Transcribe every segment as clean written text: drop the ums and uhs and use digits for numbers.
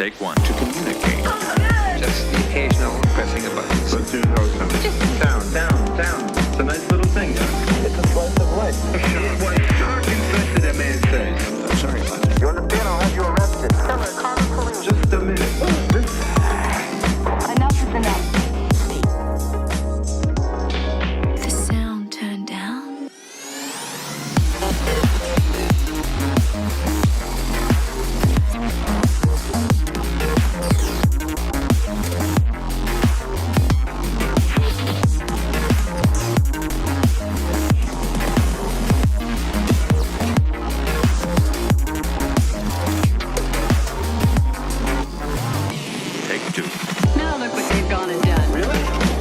Take one. To communicate. Just the occasional pressing of buttons. Let's do how it sounds. Just down. It's a nice little thing, huh? It's a slice of life. What shark infested that man says? I'm sorry about that. You understand? I'll have you arrested. Just a minute. Enough is enough. The sound turned down. Take two. Now look what they've gone and done. Really?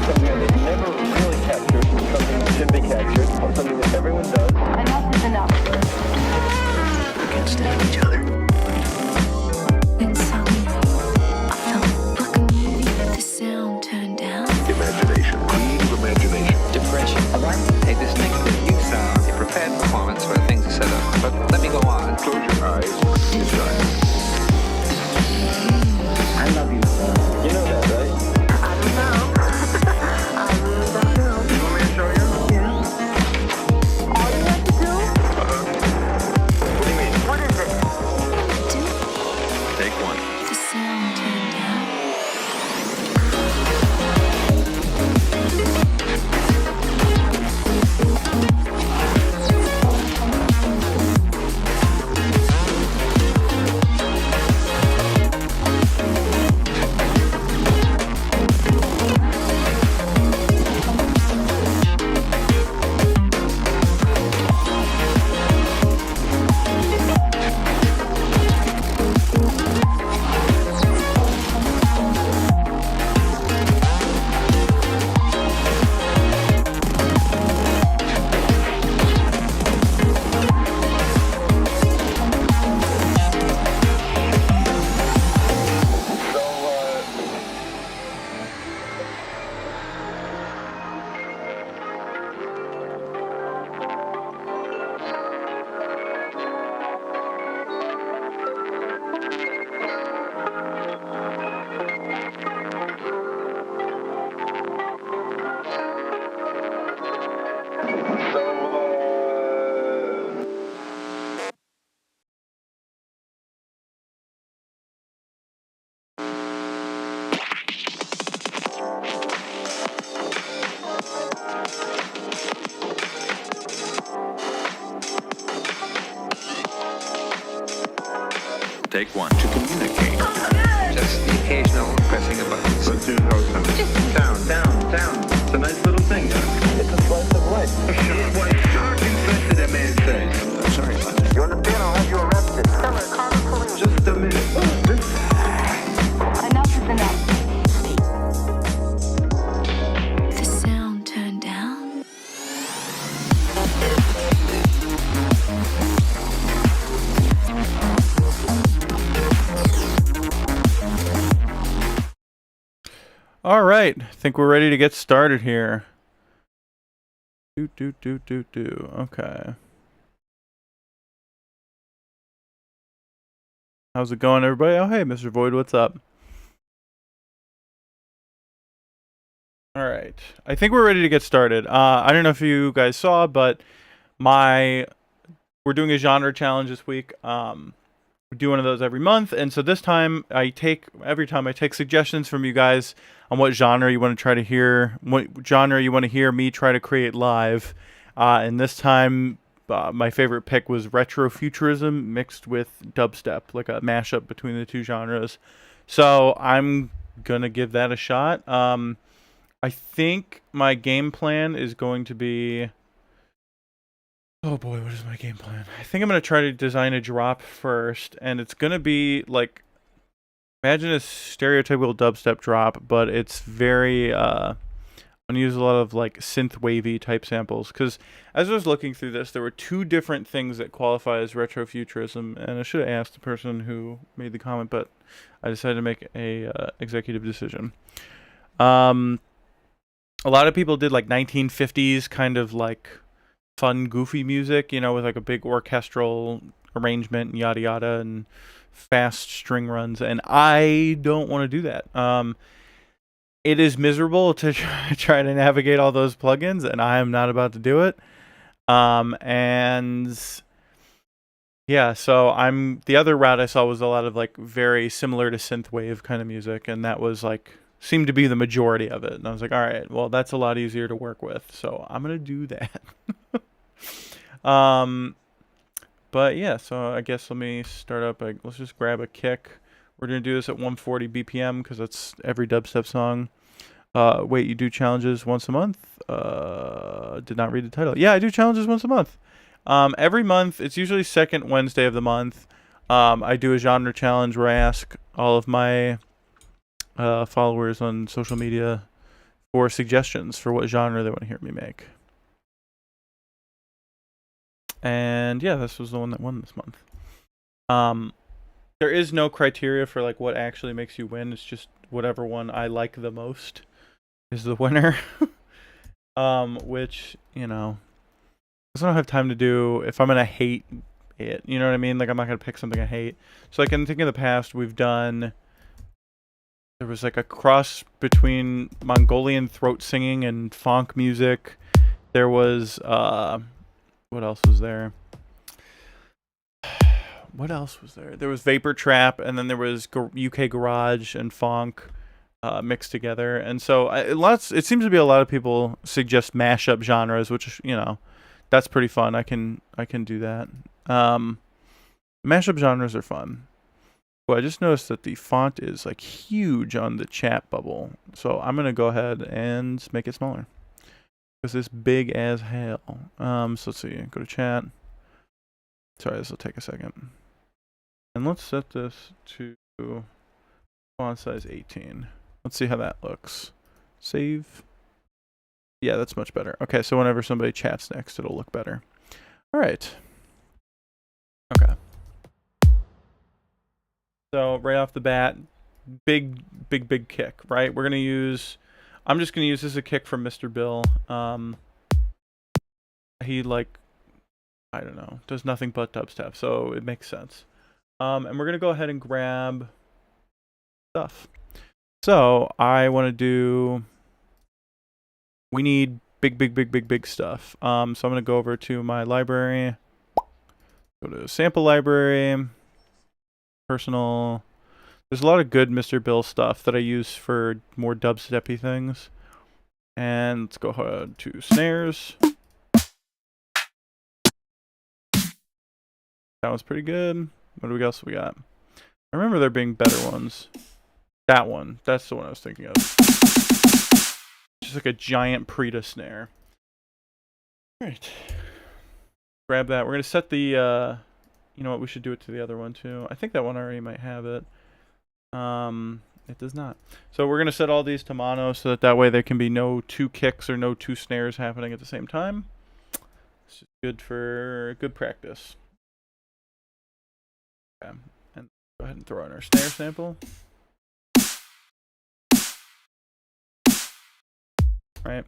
Something that they never really captured, something that should be captured, something that everyone does. Enough is enough. We can't stand each other. Then suddenly, I felt like a movie. The sound turned down. Imagination. Creative imagination. Depression. Hey, this next bit, you sound a prepared performance where things are set up. But let me go on. Close your eyes. Inside. I love you. You know that, right? I don't know. I really don't know. You want me to show you? Yeah. All you have to do? What do you mean? What is it? Do Take one. the sound turned down. Take one. To communicate. Just the occasional pressing of buttons. Let's do how it sounds. Just down. It's a nice little thing, huh? It's a slice of life. What shark infested that man says? I'm sorry about that. You understand? I'll have you arrested. Just a minute. Enough is enough. The sound turned down. All right, I think we're ready to get started here. Okay. How's it going, everybody? Oh, hey, Mr. Void, what's up? All right, I think we're ready to get started. I don't know if you guys saw, but we're doing a genre challenge this week. We do one of those every month, and so this time every time I take suggestions from you guys on what genre you want to try to hear, what genre you want to hear me try to create live. And this time, my favorite pick was retro futurism mixed with dubstep, like a mashup between the two genres. So I'm gonna give that a shot. I think my game plan is going to be. Oh boy, what is my game plan? I think I'm going to try to design a drop first, and it's going to be like, imagine a stereotypical dubstep drop, but it's very, I'm going to use a lot of like synth wavy type samples, because as I was looking through this, there were two different things that qualify as retro futurism, and I should have asked the person who made the comment, but I decided to make a executive decision. A lot of people did like 1950s kind of like fun, goofy music, you know, with like a big orchestral arrangement and yada yada, and fast string runs, and I don't want to do that. It is miserable to try to navigate all those plugins, and I am not about to do it. And yeah, so the other route I saw was a lot of like very similar to synthwave kind of music, and that was like seemed to be the majority of it. And I was like, all right, well, that's a lot easier to work with, so I'm gonna do that. But yeah, so I guess let me start up. Let's just grab a kick. We're gonna do this at 140 BPM because that's every dubstep song. Wait, you do challenges once a month? Did not read the title. Yeah, I do challenges once a month. Every month, it's usually second Wednesday of the month. I do a genre challenge where I ask all of my followers on social media for suggestions for what genre they want to hear me make. And yeah, this was the one that won this month. There is no criteria for like what actually makes you win. It's just whatever one I like the most is the winner. Which, you know, I don't have time to do if I'm gonna hate it. You know what I mean? Like, I'm not gonna pick something I hate. So I can think in the past we've done. There was like a cross between Mongolian throat singing and funk music. There was what else was there? What else was there? There was Vapor Trap, and then there was UK Garage and funk mixed together. And so it seems to be a lot of people suggest mashup genres, which, you know, that's pretty fun. I can do that. Mashup genres are fun. Well, I just noticed that the font is like huge on the chat bubble, so I'm gonna go ahead and make it smaller because it's big as hell. So let's see. Go to chat. Sorry, this will take a second. And let's set this to font size 18. Let's see how that looks. Save. Yeah, that's much better. Okay, so whenever somebody chats next, it'll look better. All right. Okay. So right off the bat, big kick, right? We're gonna use. I'm just gonna use this as a kick from Mr. Bill. He like, I don't know, does nothing but dubstep, so it makes sense. And we're gonna go ahead and grab stuff. So I want to do. We need big stuff. So I'm gonna go over to my library. Go to sample library. Personal. There's a lot of good Mr. Bill stuff that I use for more dubsteppy things. And let's go ahead to snares. That was pretty good. What else we got? I remember there being better ones. That one. That's the one I was thinking of. Just like a giant Prita snare. Alright. Grab that. We're going to set the... you know what? We should do it to the other one too. I think that one already might have it. It does not. So we're going to set all these to mono so that way there can be no two kicks or no two snares happening at the same time. It's just good for good practice. Okay. And go ahead and throw in our snare sample. Right.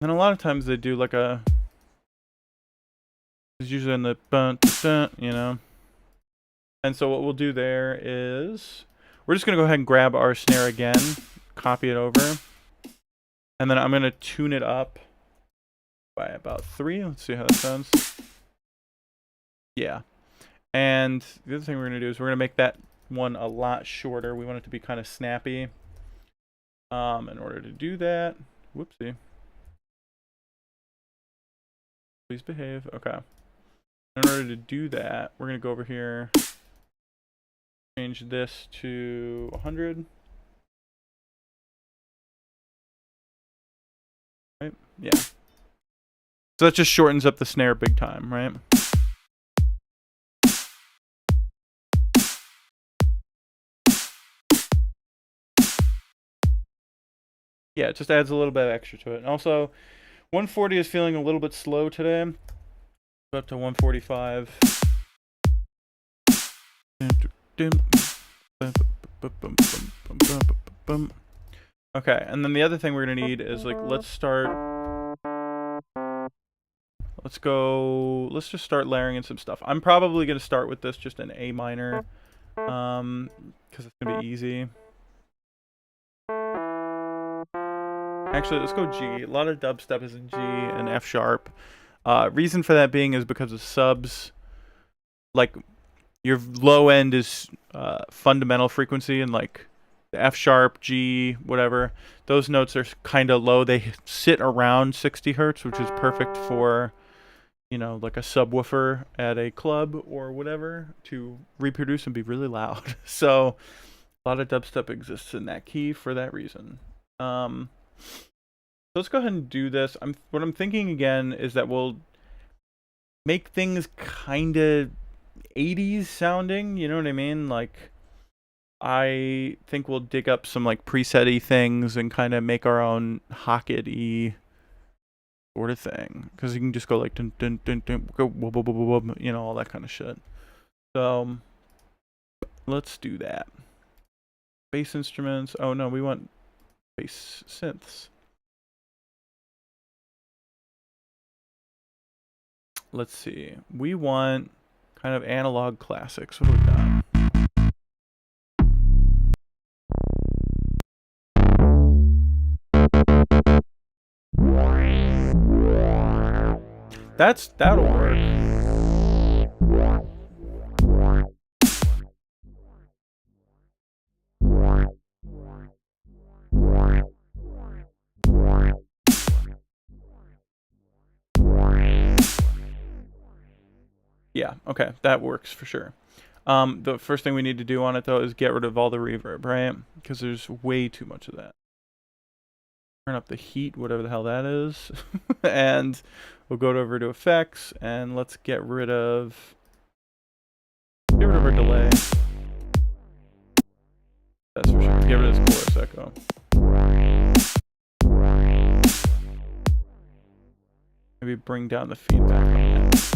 And a lot of times they do like a. It's usually in the bun, you know. And so what we'll do there is we're just gonna go ahead and grab our snare again, copy it over, and then I'm gonna tune it up by about 3. Let's see how that sounds. Yeah. And the other thing we're gonna do is we're gonna make that one a lot shorter. We want it to be kind of snappy. In order to do that, whoopsie. Please behave. Okay. In order to do that, we're going to go over here, change this to 100. Right? Yeah. So that just shortens up the snare big time, right? Yeah, it just adds a little bit of extra to it. And also, 140 is feeling a little bit slow today. Up to 145. Okay, and then the other thing we're gonna need is like, let's start. Let's just start layering in some stuff. I'm probably gonna start with this just in A minor, because it's gonna be easy. Actually, let's go G. A lot of dubstep is in G and F sharp. Reason for that being is because of subs. Like, your low end is fundamental frequency, and like the F sharp, G, whatever, those notes are kind of low. They sit around 60 hertz, which is perfect for, you know, like a subwoofer at a club or whatever to reproduce and be really loud. So a lot of dubstep exists in that key for that reason. So let's go ahead and do this. What I'm thinking again is that we'll make things kind of 80s sounding, you know what I mean? Like, I think we'll dig up some like preset-y things and kind of make our own Hocket-y sort of thing, because you can just go like dun, dun, dun, dun, go, whoop, whoop, whoop, whoop, you know, all that kind of shit. So let's do that. Bass instruments. Oh no, we want bass synths. Let's see. We want kind of analog classics. What do we got? That'll work. Yeah, okay, that works for sure. The first thing we need to do on it though is get rid of all the reverb, right? Because there's way too much of that. Turn up the heat, whatever the hell that is. And we'll go over to effects and let's get rid of our delay. That's for sure. Get rid of this chorus echo. Maybe bring down the feedback on that.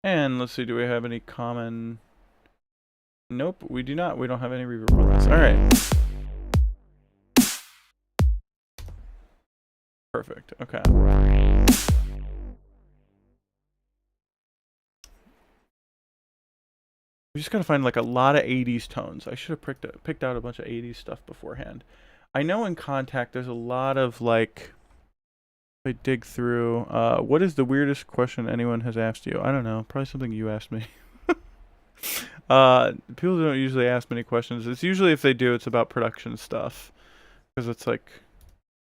And let's see, do we have any common? Nope, we do not. We don't have any reverb on this. All right. Perfect. Okay. We just gotta find like a lot of 80s tones. I should have picked out a bunch of 80s stuff beforehand. I know in Contact there's a lot of like, if I dig through, what is the weirdest question anyone has asked you? I don't know. Probably something you asked me. People don't usually ask many questions. It's usually, if they do, it's about production stuff, because it's like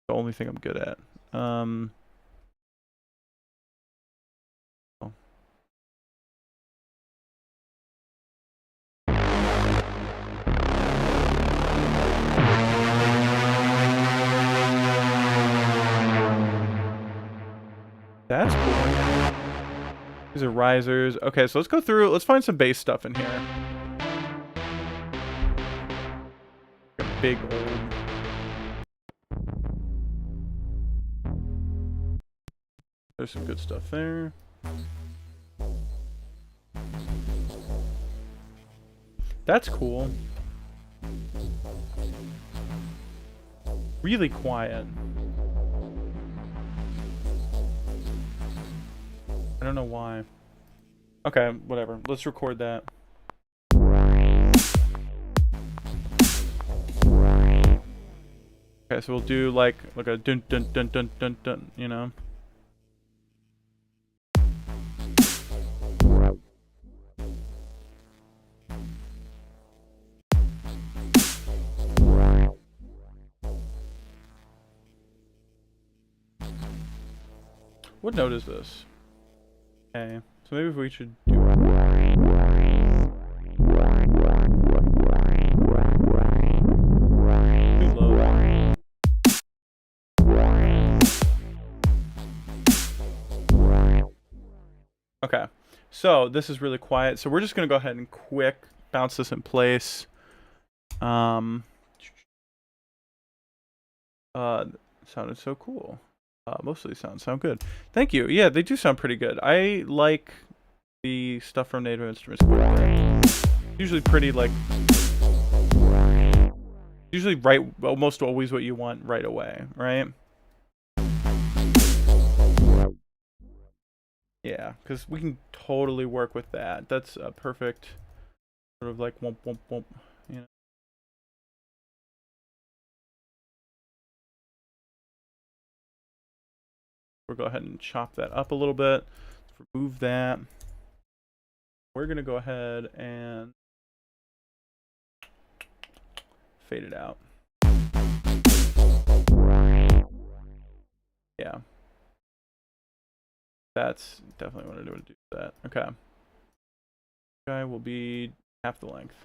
the only thing I'm good at. Oh. That's cool. These are risers. Okay, so let's go through. Let's find some bass stuff in here. A big old. There's some good stuff there. That's cool. Really quiet. I don't know why. Okay, whatever. Let's record that. Okay, so we'll do like a dun dun dun dun dun dun, you know. What note is this? Okay, so maybe we should do it. Too low. Okay, so this is really quiet. So we're just gonna go ahead and quick bounce this in place. Sounded so cool. Most of these sound good. Thank you. Yeah, they do sound pretty good. I like the stuff from Native Instruments quite a bit. Usually pretty like, usually right, almost always what you want right away, right? Yeah, because we can totally work with that. That's a perfect sort of like wump wump wump, you know. We'll go ahead and chop that up a little bit. Let's remove that. We're gonna go ahead and fade it out. Yeah. That's definitely what I want to do with that. Okay. Guy will be half the length.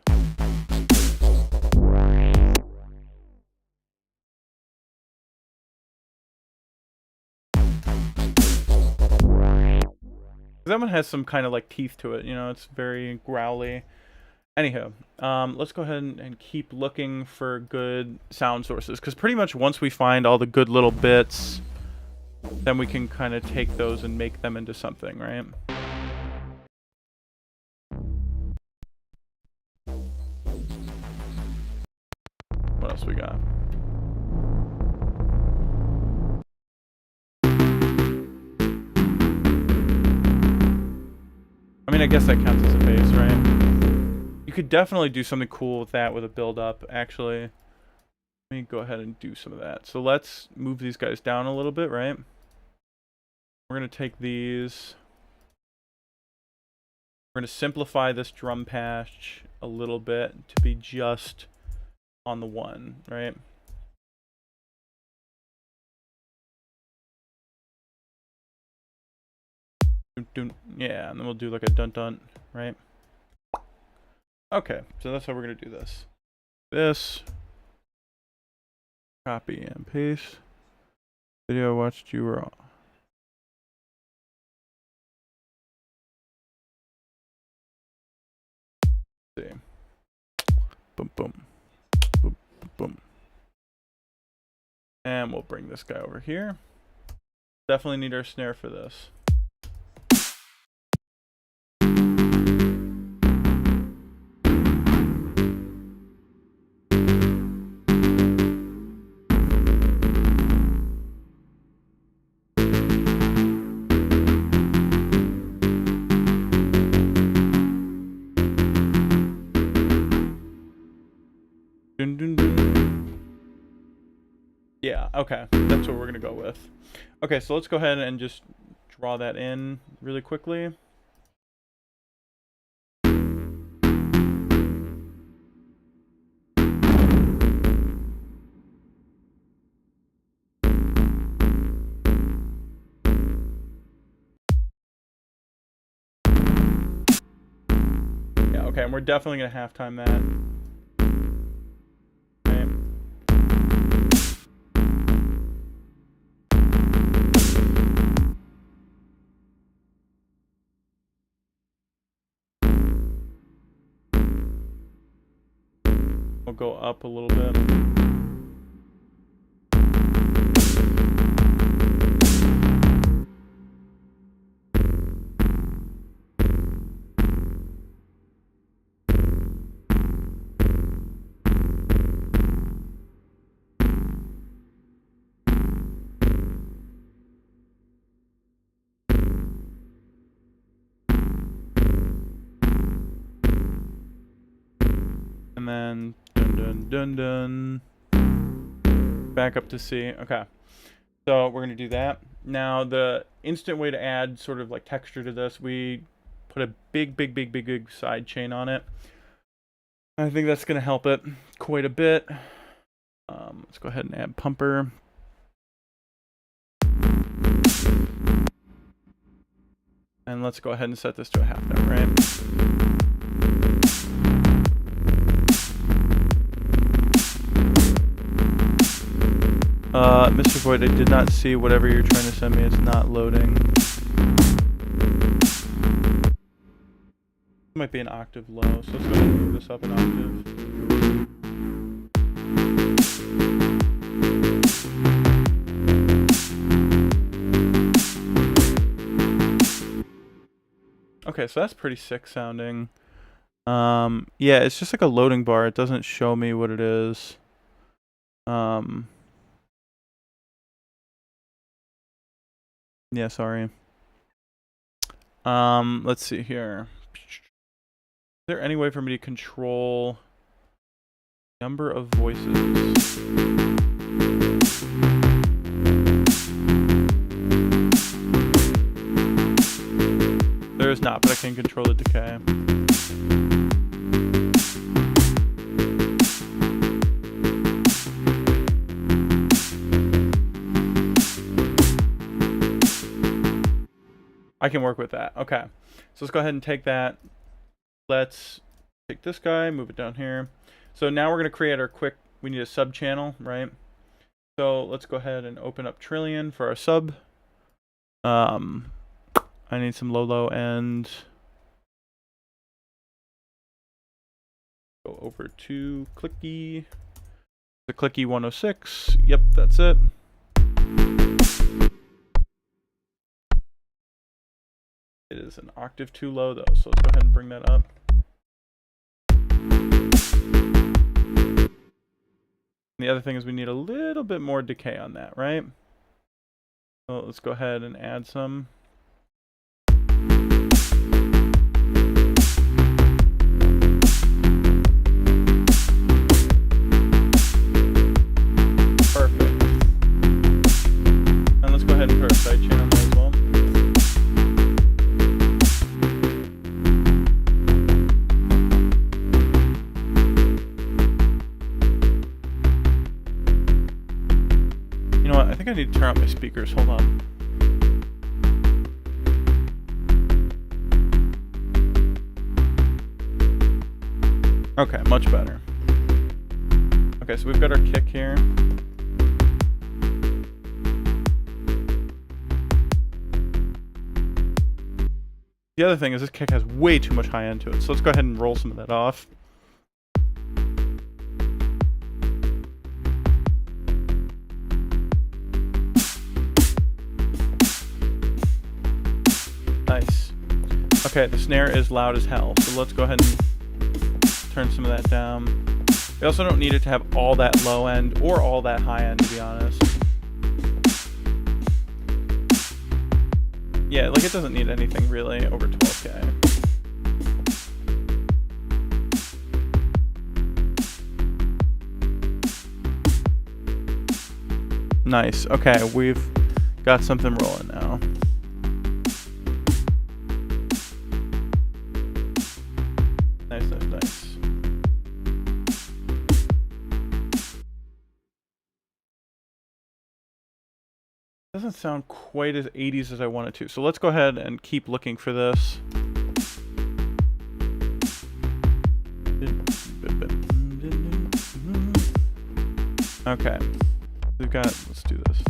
That one has some kind of like teeth to it, you know, it's very growly. Anyhow, let's go ahead and keep looking for good sound sources, because pretty much once we find all the good little bits, then we can kind of take those and make them into something, right? What else we got? I mean, I guess that counts as a bass, right? You could definitely do something cool with that with a build-up, actually. Let me go ahead and do some of that. So let's move these guys down a little bit, right? We're going to take these. We're going to simplify this drum patch a little bit to be just on the one, right? Yeah, and then we'll do like a dun-dun, right? Okay, so that's how we're going to do this. This. Copy and paste. Video watched you were on. See. Boom, boom. Boom, boom. And we'll bring this guy over here. Definitely need our snare for this. Dun, dun, dun. Yeah, okay. That's what we're going to go with. Okay, so let's go ahead and just draw that in really quickly. Yeah, okay, and we're definitely going to halftime that. We'll go up a little bit. And then dun dun dun dun. Back up to C. Okay. So we're going to do that. Now the instant way to add sort of like texture to this, we put a big side chain on it. I think that's going to help it quite a bit. Let's go ahead and add pumper. And let's go ahead and set this to a half note, right? Mr. Void, I did not see whatever you're trying to send me. It's not loading. It might be an octave low, so let's go ahead and move this up an octave. Okay, so that's pretty sick sounding. Yeah, it's just like a loading bar. It doesn't show me what it is. Yeah, sorry. Let's see here. Is there any way for me to control number of voices? There is not, but I can control the decay. I can work with that. Okay. So let's go ahead and take that. Let's take this guy, move it down here. So now we're going to create our quick, we need a sub channel, right? So let's go ahead and open up Trillion for our sub. I need some low end. Go over to Clicky. The Clicky 106. Yep, that's it. It is an octave too low though, so let's go ahead and bring that up. And the other thing is we need a little bit more decay on that, right? So let's go ahead and add some. Perfect. And let's go ahead and put our side chain on that as well. You know what? I think I need to turn up my speakers. Hold on. Okay, much better. Okay, so we've got our kick here. The other thing is this kick has way too much high end to it, so let's go ahead and roll some of that off. Nice. Okay, the snare is loud as hell, so let's go ahead and turn some of that down. We also don't need it to have all that low end or all that high end, to be honest. Yeah, like it doesn't need anything really over 12K. Nice. Okay, we've got something rolling now. Nice, nice, nice. Doesn't sound quite as 80s as I want it to. So let's go ahead and keep looking for this. Okay. We've got, let's do this.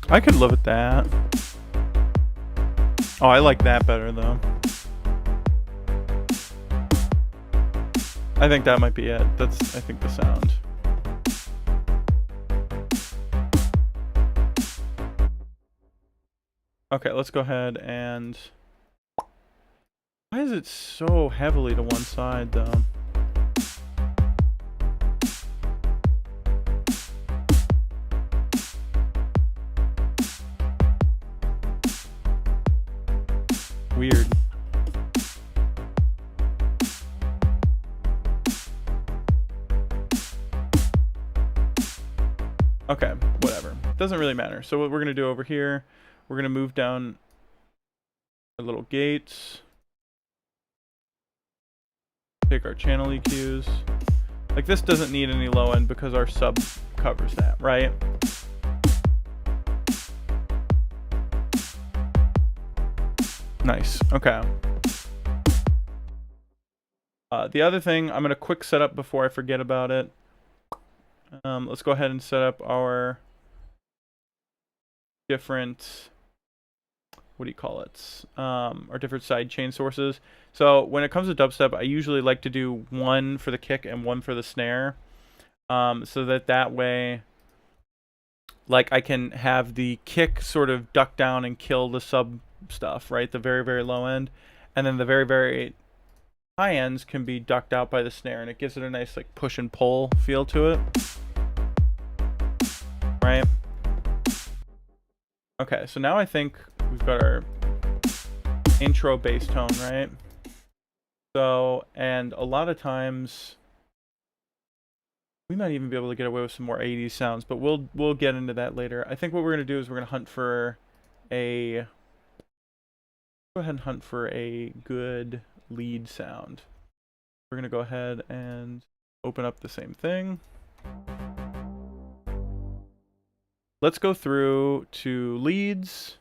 I could live with that. Oh, I like that better though. I think that might be it. That's, I think, the sound. Okay, let's go ahead and... Why is it so heavily to one side though? Weird. Okay, whatever. Doesn't really matter. So what we're going to do over here, we're going to move down our little gates. Take our channel EQs. Like this doesn't need any low end because our sub covers that, right? Nice. Okay. The other thing, I'm going to quick set up before I forget about it. Let's go ahead and set up our different, what do you call it? Our different side chain sources. So when it comes to dubstep, I usually like to do one for the kick and one for the snare. so that way, like, I can have the kick sort of duck down and kill the sub stuff, right? The very, very low end. And then the very, very high ends can be ducked out by the snare, and it gives it a nice, like, push and pull feel to it. Right? Okay, so now I think we've got our intro bass tone, right? So, and a lot of times we might even be able to get away with some more 80s sounds, but we'll get into that later. I think what we're gonna do is we're gonna hunt for a go ahead and hunt for a good lead sound. We're gonna go ahead and open up the same thing. Let's go through to leads.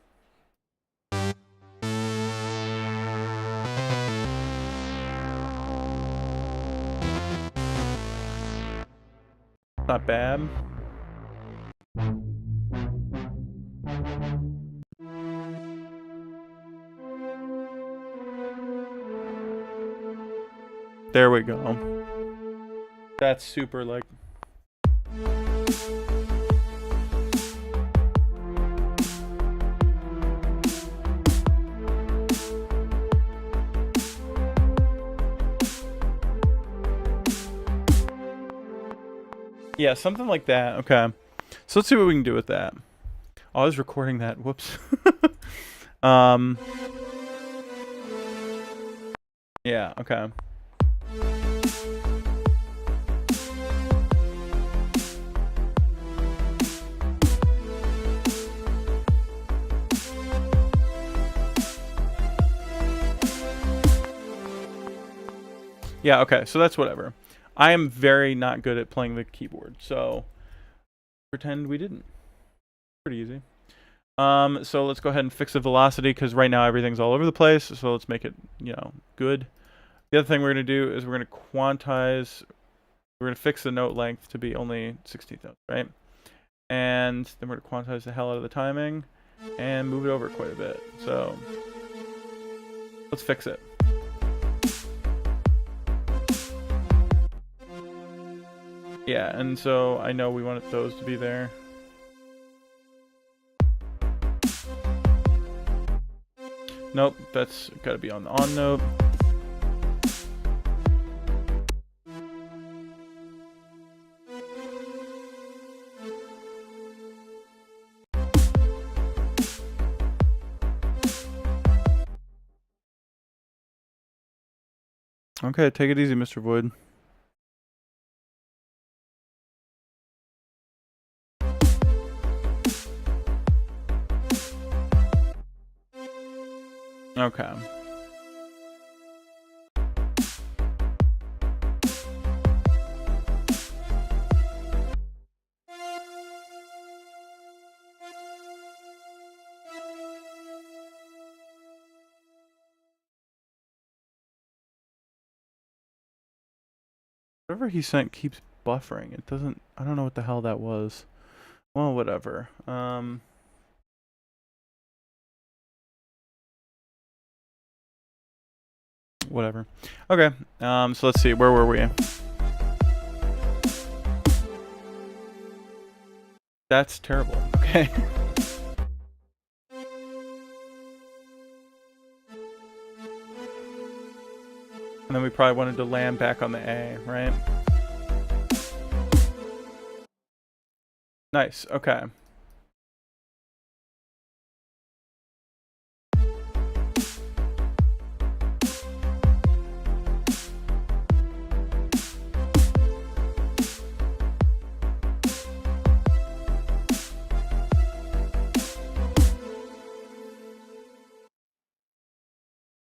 Not bad. There we go. That's super, like... Yeah, something like that. Okay. So let's see what we can do with that. Oh, I was recording that. Whoops. Yeah, okay. Yeah, okay, so that's whatever. I am very not good at playing the keyboard, so pretend we didn't. Pretty easy. So let's go ahead and fix the velocity, because right now everything's all over the place, so let's make it, good. The other thing we're going to do is we're going to quantize, we're going to fix the note length to be only 16th notes, right? And then we're going to quantize the hell out of the timing and move it over quite a bit. So let's fix it. Yeah, and so I know we want those to be there. Nope, that's got to be on the on note. Okay, take it easy, Mr. Void. Okay. Whatever he sent keeps buffering. It doesn't... I don't know what the hell that was. Well, whatever. Whatever. Okay. So let's see. Where were we? That's terrible. Okay. And then we probably wanted to land back on the A, right? Nice. Okay.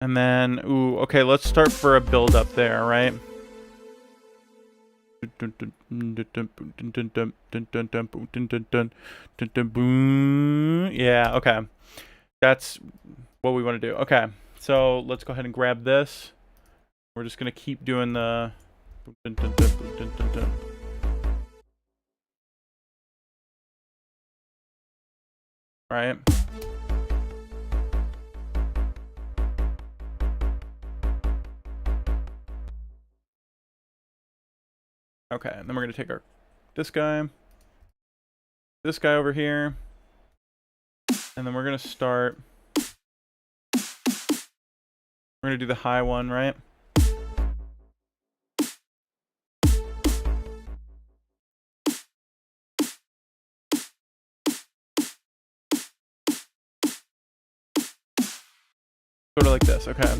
And then, ooh, okay, let's start for a build up there, right? Yeah, okay. That's what we want to do. Okay, so let's go ahead and grab this. We're just going to keep doing the... Right? Okay, and then we're going to take our this guy over here, and then we're gonna start. We're gonna do the high one, right? Sort of like this, okay.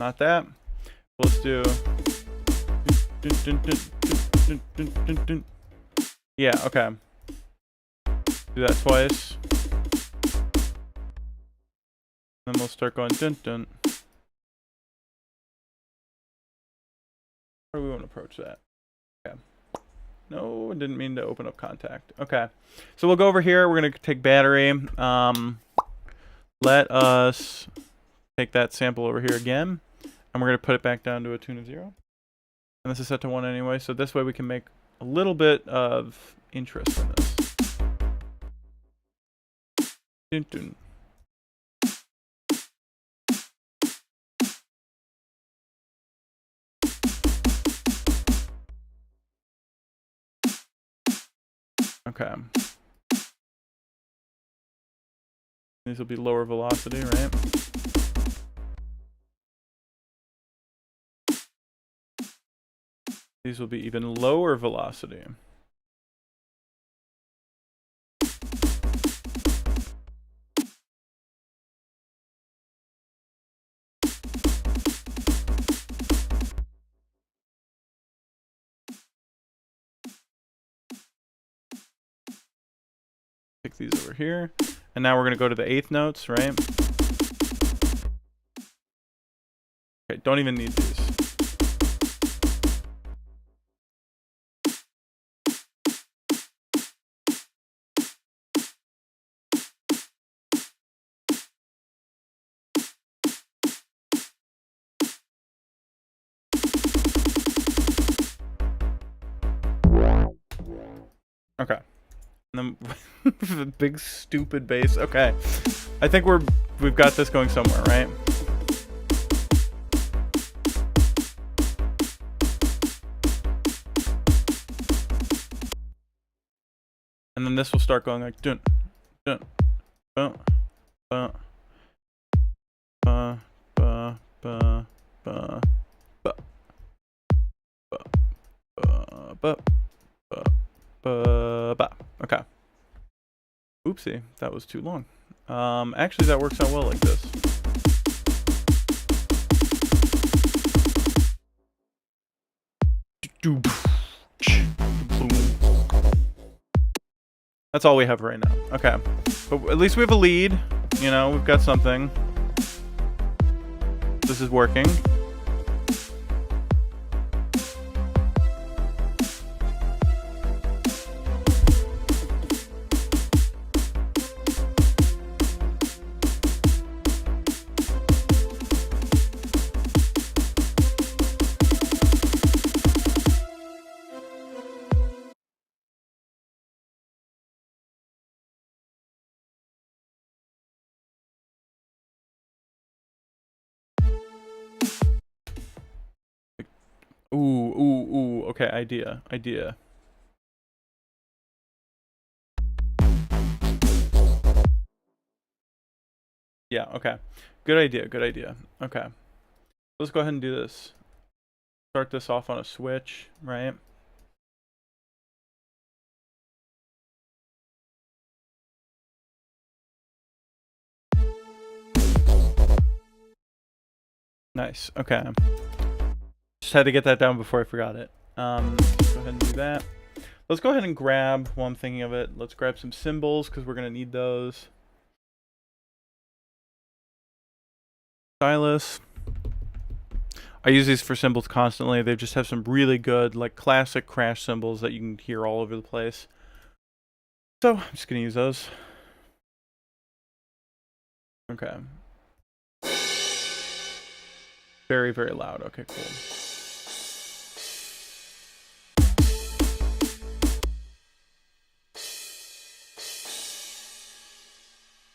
Not that. Let's do. Yeah, okay. Do that twice. Then we'll start going dun dun. How do we want to approach that? Okay. No, I didn't mean to open up contact. Okay. So we'll go over here. We're going to take battery. Let us take that sample over here again. And we're going to put it back down to a tune of 0. And this is set to 1 anyway. So this way we can make a little bit of interest in this. Dun dun. Okay. These will be lower velocity, right? These will be even lower velocity. Pick these over here. And now we're going to go to the 8th notes, right? Okay, don't even need these. Okay. And then the big stupid bass. Okay. I think we've got this going somewhere, right? And then this will start going like dun dun dun dun ba ba ba ba ba ba ba ba. Okay. Oopsie, that was too long. Actually, that works out well like this. That's all we have right now. Okay. But at least we have a lead. You know, we've got something. This is working. Ooh. Okay, idea. Yeah, okay. Good idea. Okay. Let's go ahead and do this. Start this off on a switch, right? Nice. Okay. Just had to get that down before I forgot it. Let's go ahead and do that. Let's go ahead and grab, while I'm thinking of it, let's grab some cymbals because we're going to need those. Stylus. I use these for cymbals constantly. They just have some really good, like, classic crash cymbals that you can hear all over the place. So, I'm just going to use those. Okay. Very, very loud. Okay, cool.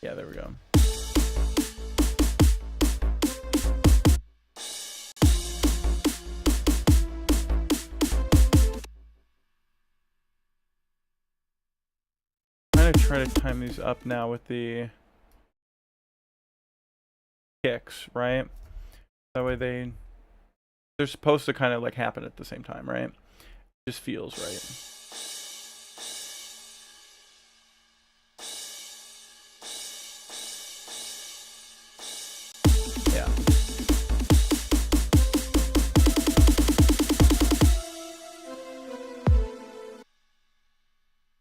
Yeah, there we go. try to time these up now with the kicks, right? That way they're supposed to kind of like happen at the same time, right? Just feels right. Yeah.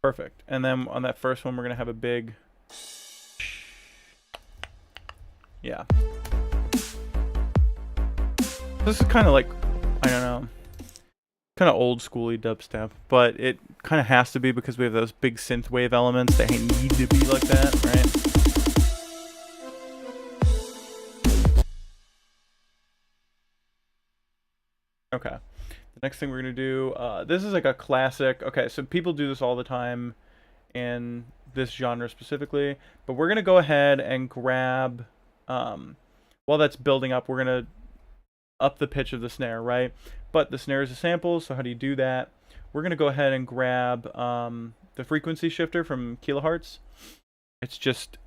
Perfect. And then on that first one, we're gonna have a big, yeah. This is kind of like, I don't know, kind of old schooly dubstep, but it kind of has to be because we have those big synthwave elements that need to be like that, right? Okay. The next thing we're gonna do, this is like a classic. Okay, so people do this all the time in this genre specifically, but we're gonna go ahead and grab, while that's building up, we're gonna up the pitch of the snare, right? But the snare is a sample, so how do you do that? We're gonna go ahead and grab the frequency shifter from kilohertz. It's just,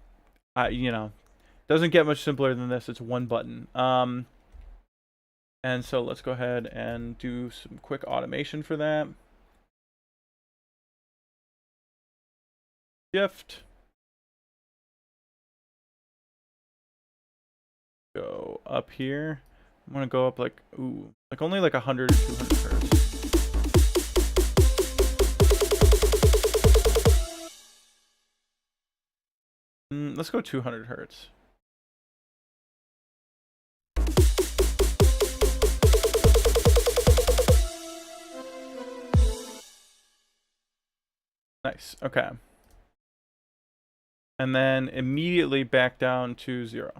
you know, doesn't get much simpler than this. It's one button. And so let's go ahead and do some quick automation for that. Shift. Go up here. I'm gonna go up like, ooh, like only like 100 or 200 hertz. Let's go 200 hertz. Nice, okay. And then immediately back down to 0.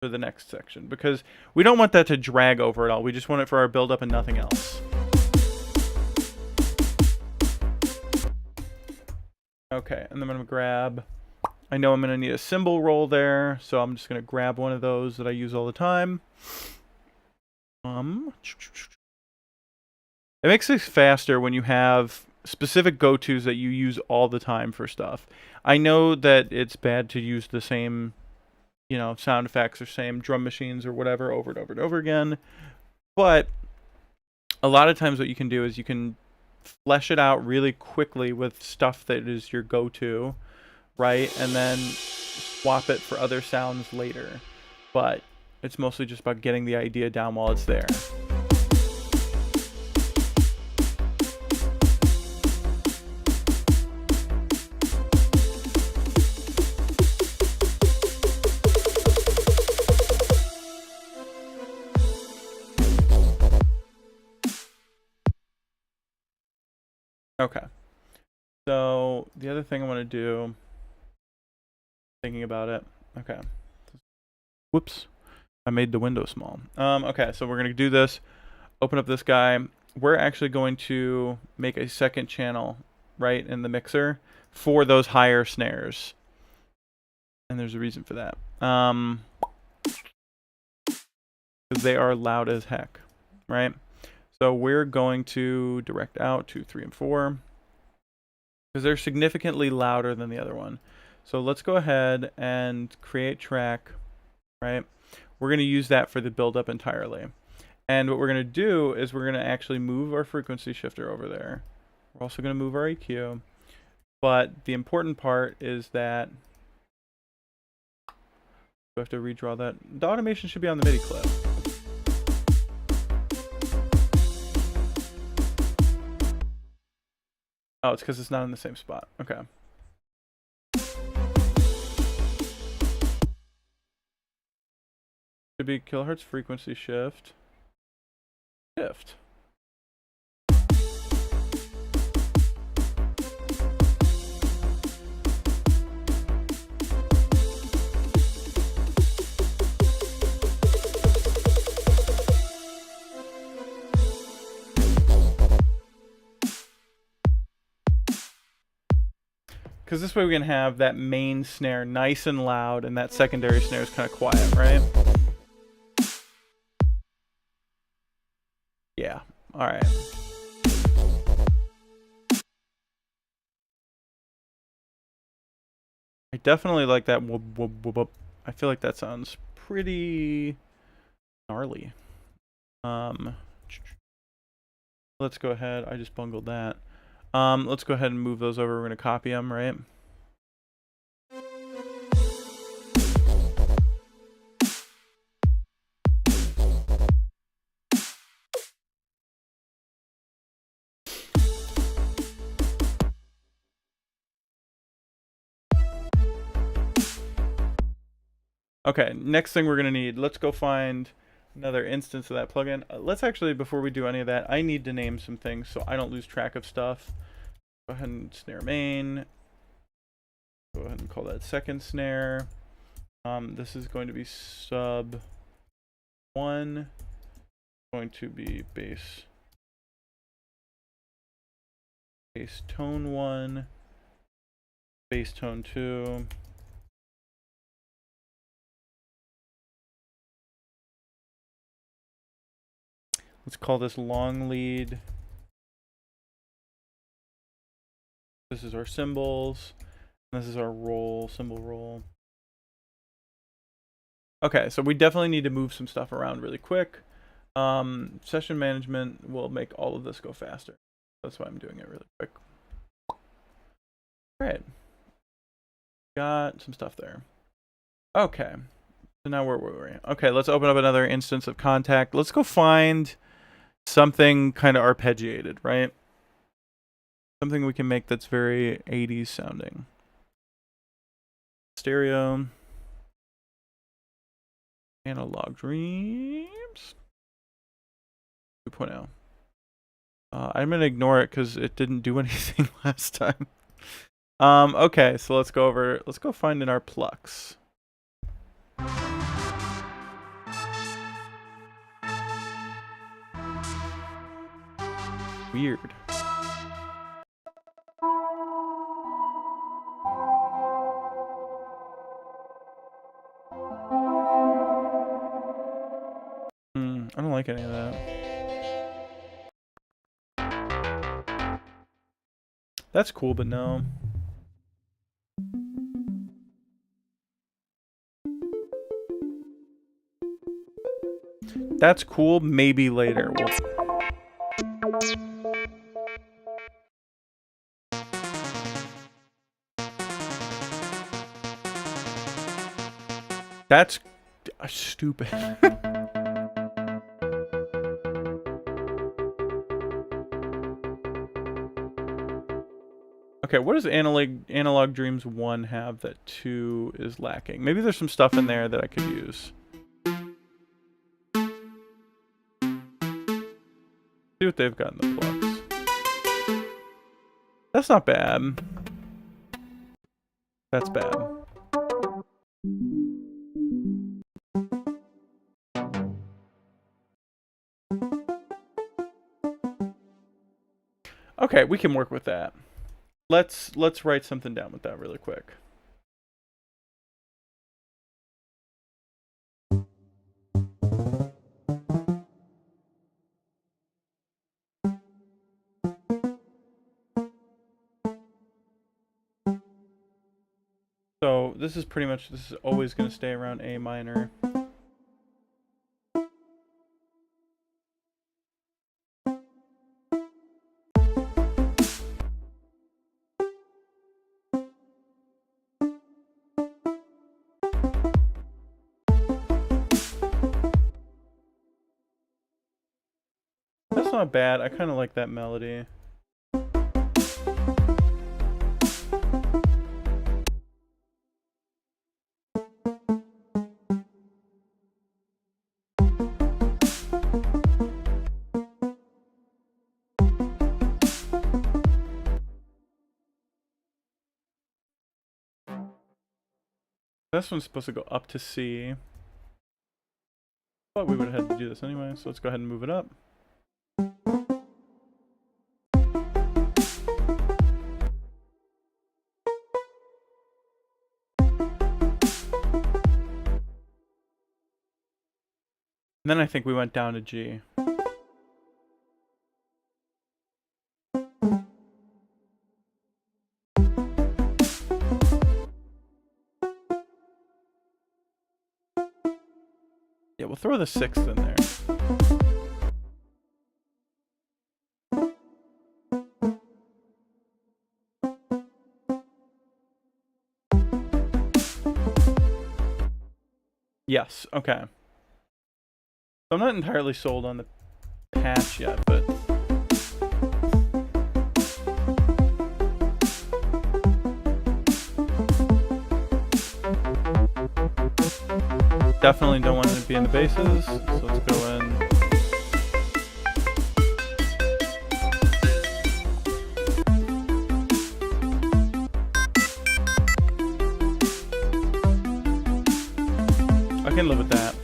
For the next section, because we don't want that to drag over at all. We just want it for our build-up and nothing else. Okay, and then I'm gonna grab, I know I'm gonna need a cymbal roll there, so I'm just gonna grab one of those that I use all the time. It makes it faster when you have specific go-tos that you use all the time for stuff. I know that it's bad to use the same, you know, sound effects or same drum machines or whatever over and over and over again. But a lot of times what you can do is you can flesh it out really quickly with stuff that is your go-to, right? And then swap it for other sounds later. But it's mostly just about getting the idea down while it's there. Okay, so the other thing I want to do, thinking about it, okay, whoops, I made the window small. Okay, so we're going to do this, open up this guy. We're actually going to make a second channel, right, in the mixer for those higher snares. And there's a reason for that. Because they are loud as heck, right? So we're going to direct out 2, 3, and 4 because they're significantly louder than the other one. So let's go ahead and create track, right? We're going to use that for the build-up entirely. And what we're going to do is we're going to actually move our frequency shifter over there. We're also going to move our EQ. But the important part is that we have to redraw that. The automation should be on the MIDI clip. Oh, it's because it's not in the same spot. Okay. Should be kilohertz frequency shift. Shift. Because this way we can have that main snare nice and loud and that secondary snare is kind of quiet, right? Yeah, all right. I definitely like that. Whoop, whoop, whoop, whoop. I feel like that sounds pretty gnarly. Let's go ahead. I just bungled that. Let's go ahead and move those over. We're gonna copy them, right? Okay, next thing we're gonna need, let's go find another instance of that plugin. Let's actually, before we do any of that, I need to name some things so I don't lose track of stuff. Go ahead and snare main. Go ahead and call that second snare. This is going to be sub 1. Going to be bass tone 1, bass tone 2. Let's call this long lead. This is our cymbals. This is our roll, cymbal roll. Okay, so we definitely need to move some stuff around really quick. Session management will make all of this go faster. That's why I'm doing it really quick. All right. Got some stuff there. Okay. So now where were we? Okay, let's open up another instance of Contact. Let's go find something kind of arpeggiated, right? Something we can make that's very 80s sounding. Stereo. Analog Dreams 2.0. I'm gonna ignore it because it didn't do anything last time. Okay, so let's go find in our plucks. Weird. I don't like any of that. That's cool, but no. That's cool, maybe later. That's stupid. Okay, what does Analog Dreams 1 have that 2 is lacking? Maybe there's some stuff in there that I could use. See what they've got in the plugs. That's not bad. That's bad. Okay, we can work with that. Let's write something down with that really quick. So this is always going to stay around A minor. That's not bad. I kind of like that melody. This one's supposed to go up to C. But we would have had to do this anyway, so let's go ahead and move it up. And then I think we went down to G. Yeah, we'll throw the 6th in there. Yes, okay. So I'm not entirely sold on the patch yet, but definitely don't want it to be in the basses, so let's go in. I can live with that.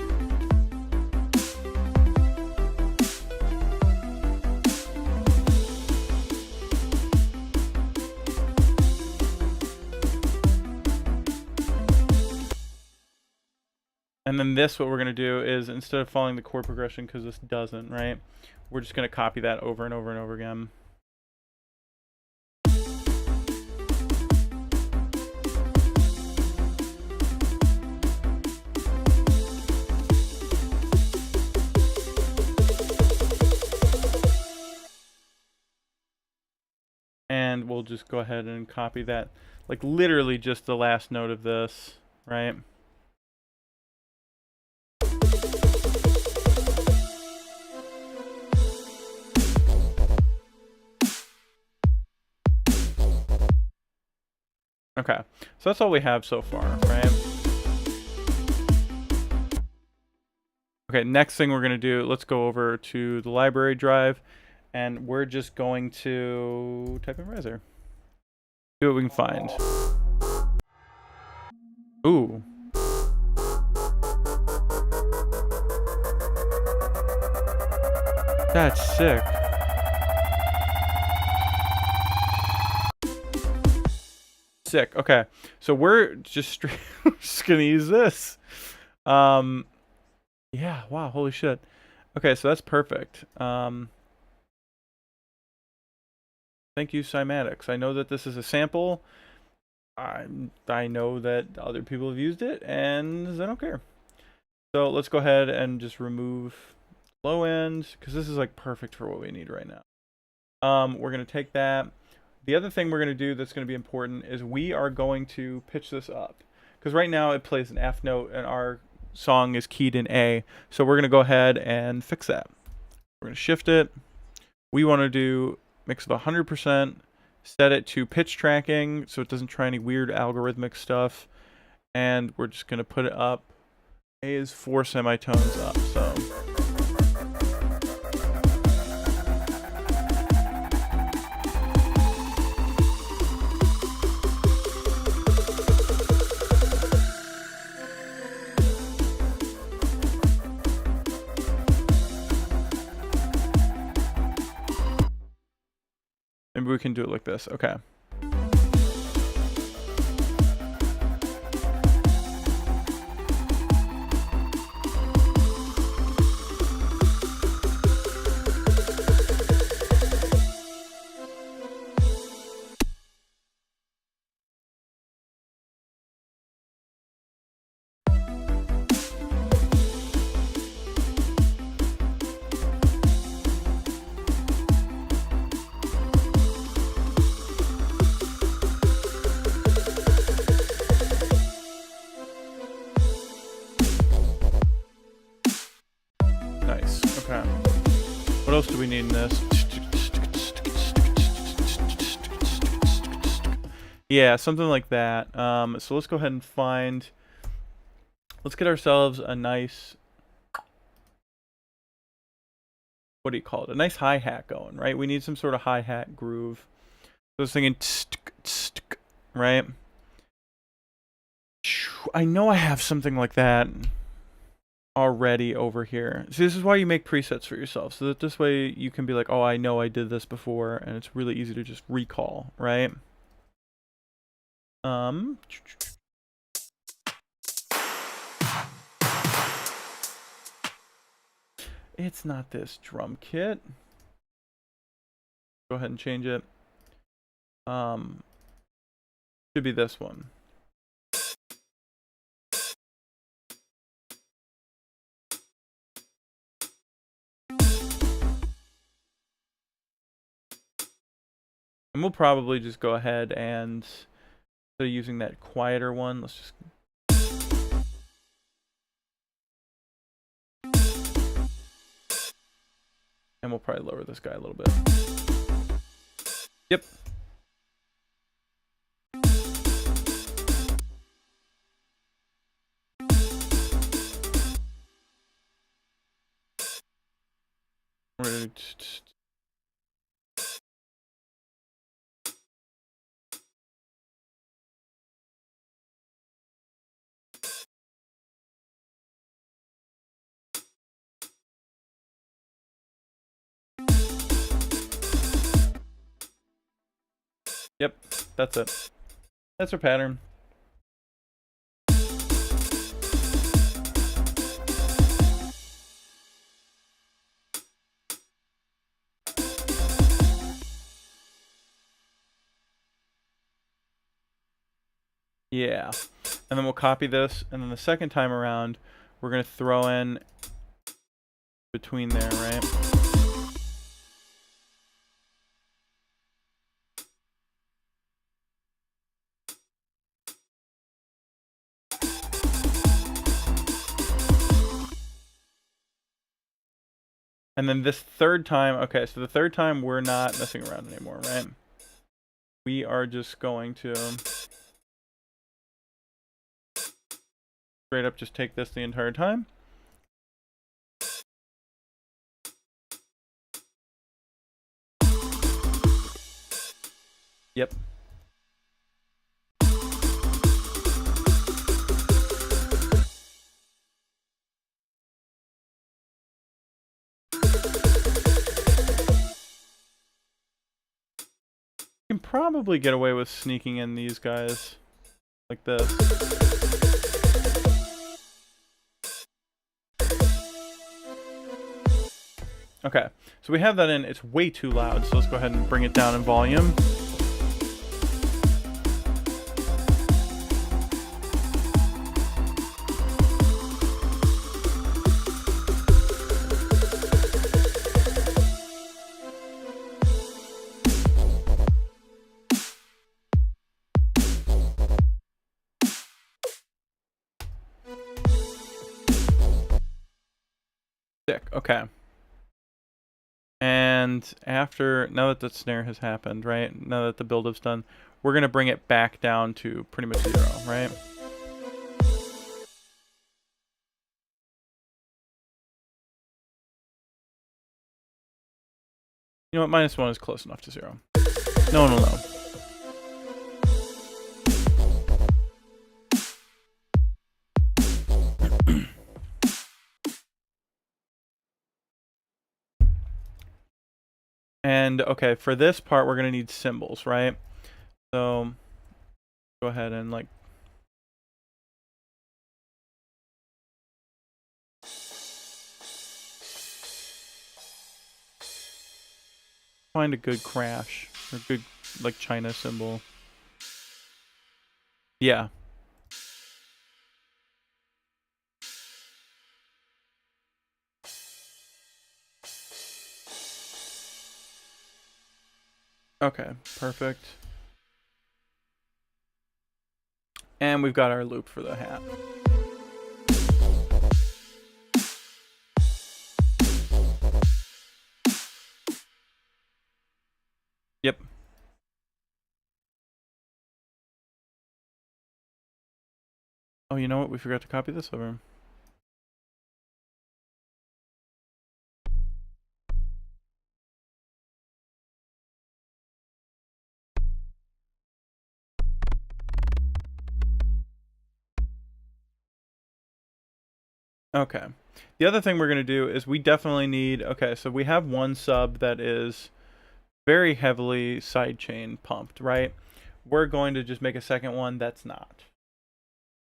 And then this, what we're going to do is, instead of following the chord progression, because this doesn't, right? We're just going to copy that over and over and over again. And we'll just go ahead and copy that, like literally just the last note of this, right? Okay, so that's all we have so far, right? Okay, next thing we're gonna do, let's go over to the library drive, and we're just going to type in Riser. See what we can find. Ooh. That's sick. Sick. Okay, so we're just just gonna use this. Yeah. Wow. Holy shit. Okay, so that's perfect. Thank you, Cymatics. I know that this is a sample. I know that other people have used it, and I don't care. So let's go ahead and just remove low end, because this is like perfect for what we need right now. We're gonna take that. The other thing we're gonna do that's gonna be important is we are going to pitch this up, because right now it plays an F note and our song is keyed in A. So we're gonna go ahead and fix that. We're gonna shift it. We want to do mix of 100%. Set it to pitch tracking so it doesn't try any weird algorithmic stuff. And we're just gonna put it up. A is 4 semitones up. So. Maybe we can do it like this. Okay. Nice. Okay. What else do we need in this? Yeah, something like that. So let's go ahead and find. Let's get ourselves a nice. What do you call it? A nice hi-hat going, right? We need some sort of hi-hat groove. So I was thinking, right? I know I have something like that already over here. So this is why you make presets for yourself, so that this way you can be like, oh, I know I did this before, and it's really easy to just recall, right? It's not this drum kit. Go ahead and change it. Should be this one. And we'll probably just go ahead and, instead of using that quieter one, let's just... And we'll probably lower this guy a little bit. Yep. Yep, that's it. That's our pattern. Yeah. And then we'll copy this, and then the second time around, we're going to throw in between there, right? And then this third time, okay, so the third time we're not messing around anymore, right? We are just going to straight up just take this the entire time. Yep. You can probably get away with sneaking in these guys like this. Okay, so we have that in. It's way too loud, so let's go ahead and bring it down in volume. Sick, okay. And after, now that the snare has happened, right? Now that the build-up's done, we're going to bring it back down to pretty much 0, right? You know what? -1 is close enough to 0. No one will know. And okay, for this part, we're gonna need cymbals, right? So go ahead and like find a good crash or good like China cymbal. Yeah. Okay, perfect. And we've got our loop for the hat. Yep. Oh, you know what? We forgot to copy this over. Okay. The other thing we're going to do is we definitely need, okay, so we have one sub that is very heavily sidechain pumped, right? We're going to just make a second one that's not.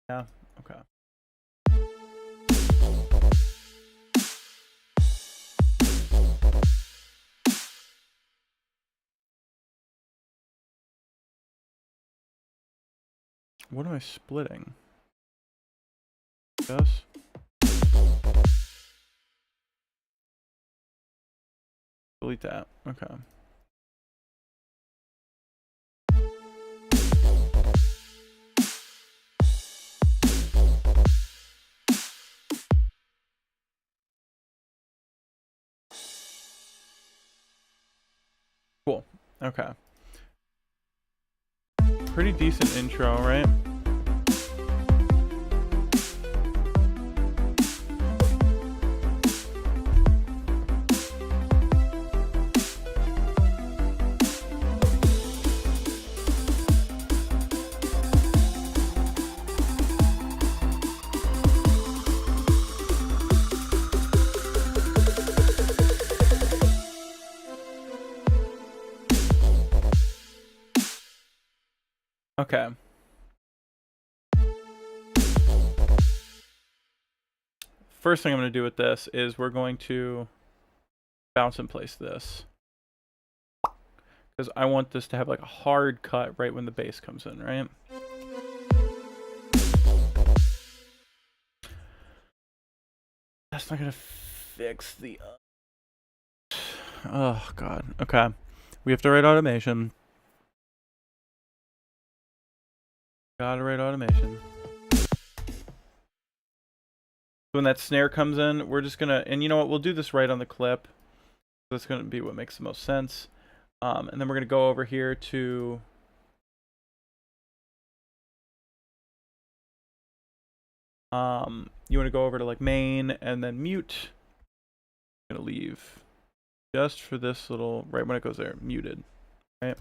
Yeah, okay. What am I splitting? Yes. Delete that. Okay. Okay. Pretty decent intro, right? Okay. First thing I'm going to do with this is we're going to bounce and place this. Because I want this to have like a hard cut right when the bass comes in, right? That's not going to fix the... Oh, God. Okay. We have to write automation. Gotta write automation. When that snare comes in, we're just gonna, and you know what, we'll do this right on the clip. That's gonna be what makes the most sense. And then we're gonna go over here to you want to go over to like main and then mute. I'm gonna leave just for this little, right when it goes there, muted, right?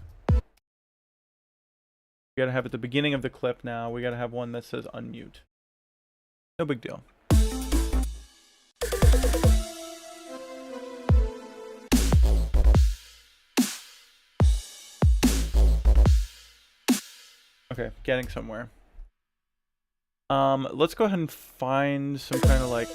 We gotta have at the beginning of the clip now, we gotta have one that says unmute. No big deal. Okay, getting somewhere. Let's go ahead and find some kind of like...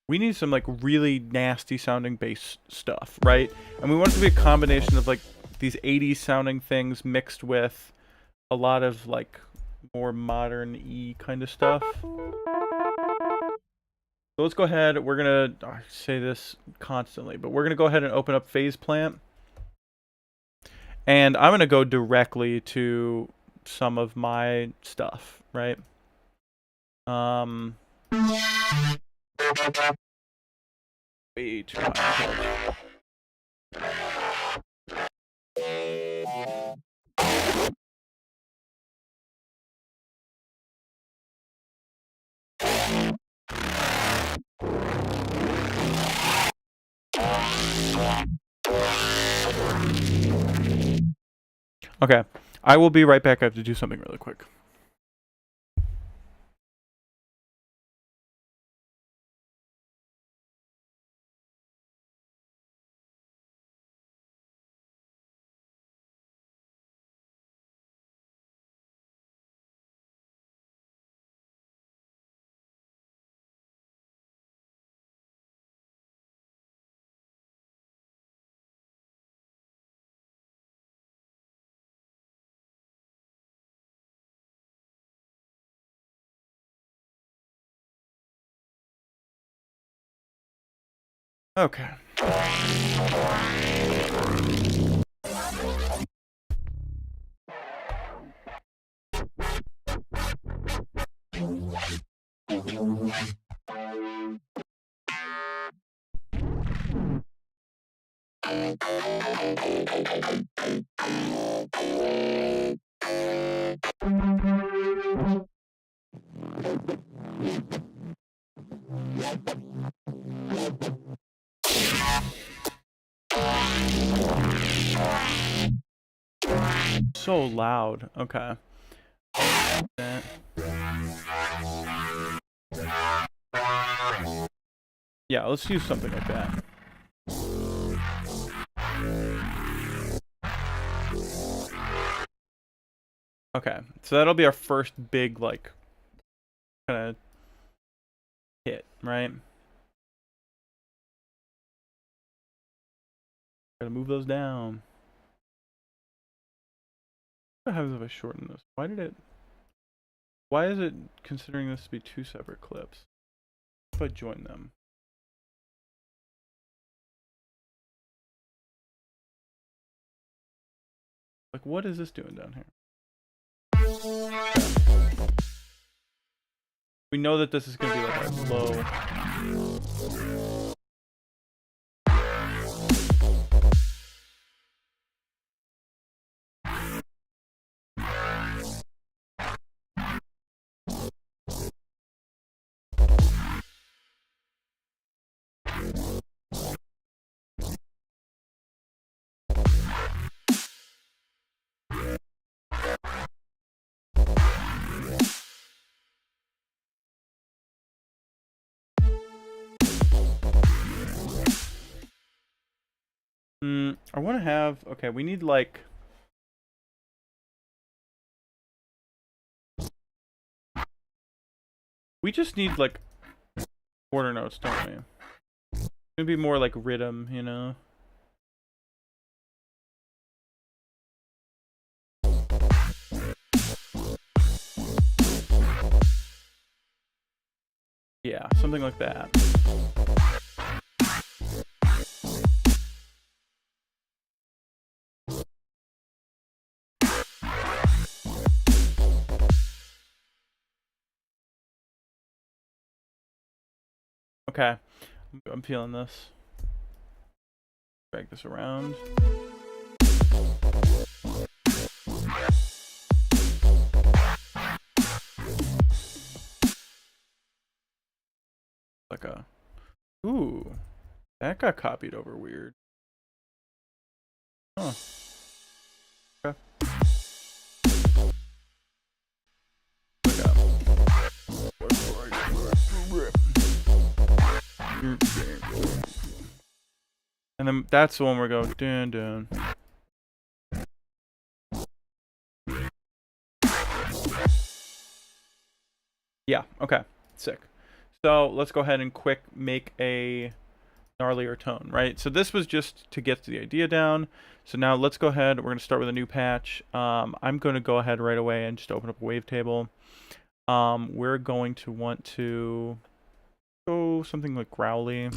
We need some like really nasty sounding bass stuff, right? And we want it to be a combination of like these 80s sounding things mixed with a lot of like more modern-y kind of stuff. So let's go ahead, we're gonna, I say this constantly, but we're gonna go ahead and open up Phase Plant. And I'm gonna go directly to some of my stuff, right? Way too high. Okay, I will be right back. I have to do something really quick. Okay. So loud. Okay. Yeah, let's use something like that. Okay, so that'll be our first big, like, kind of hit, right? Gotta move those down. What happens if I shorten this? Why is it considering this to be two separate clips? If I join them. Like, what is this doing down here? We know that this is going to be like a low. I want to have, okay, we need like, we just need like quarter notes, don't we? It's gonna be more like rhythm, you know? Yeah, something like that. Okay, I'm feeling this. Drag this around. Like a, ooh, that got copied over weird. Huh. Okay. Look up. And then that's the one where we go dun dun. Yeah, okay. Sick. So let's go ahead and quick make a gnarlier tone, right? So this was just to get the idea down. So now let's go ahead. We're going to start with a new patch. I'm going to go ahead right away and just open up a wavetable. We're going to want to go something like growly.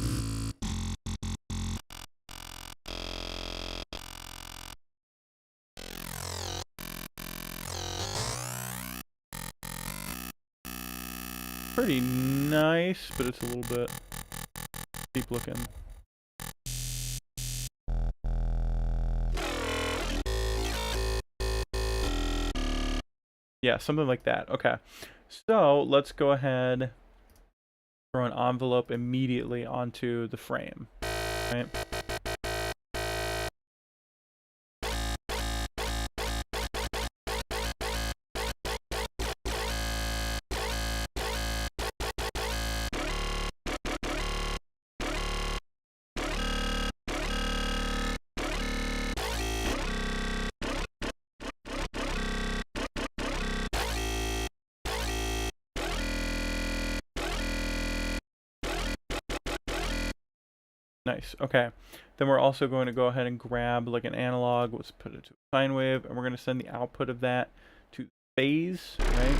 Pretty nice, but it's a little bit deep looking. Yeah, something like that. Okay. So let's go ahead, throw an envelope immediately onto the frame. Right? Nice. Okay. Then we're also going to go ahead and grab like an analog. Let's put it to a sine wave, and we're going to send the output of that to phase, right?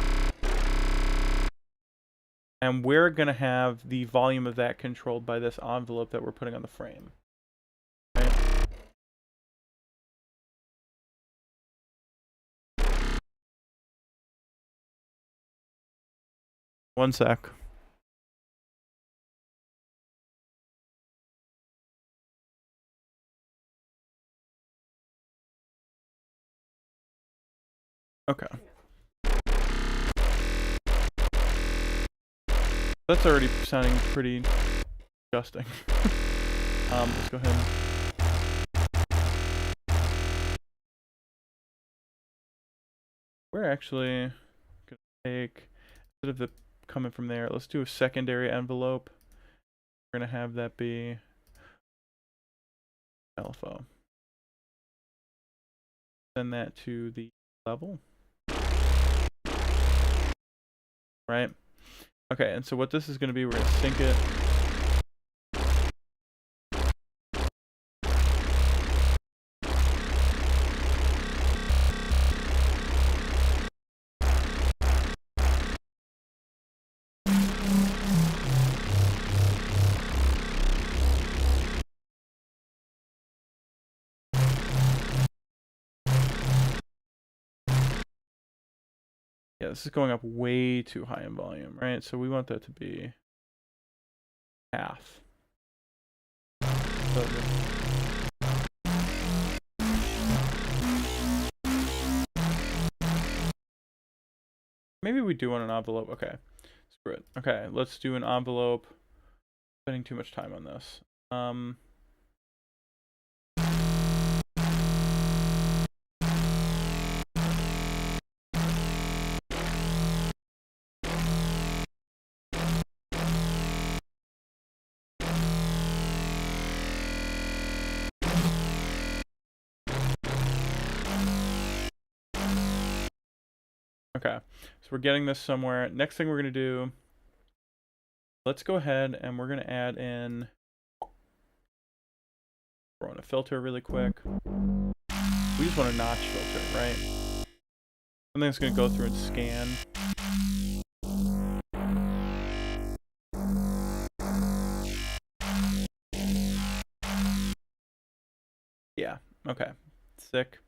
And we're going to have the volume of that controlled by this envelope that we're putting on the frame. Right? One sec. Okay. That's already sounding pretty disgusting. Let's go ahead. We're actually gonna take, instead of the coming from there, let's do a secondary envelope. We're gonna have that be alpha. Send that to the level. Right? Okay, and so what this is gonna be, we're gonna sync it. Yeah, this is going up way too high in volume, right? So we want that to be half. So maybe we do want an envelope. Okay, screw it. Okay, let's do an envelope. Spending too much time on this. Okay, so we're getting this somewhere. Next thing we're gonna do, let's go ahead and we're gonna add in, throw in a filter really quick. We just want a notch filter, right? Something that's gonna go through and scan. Yeah, okay, sick.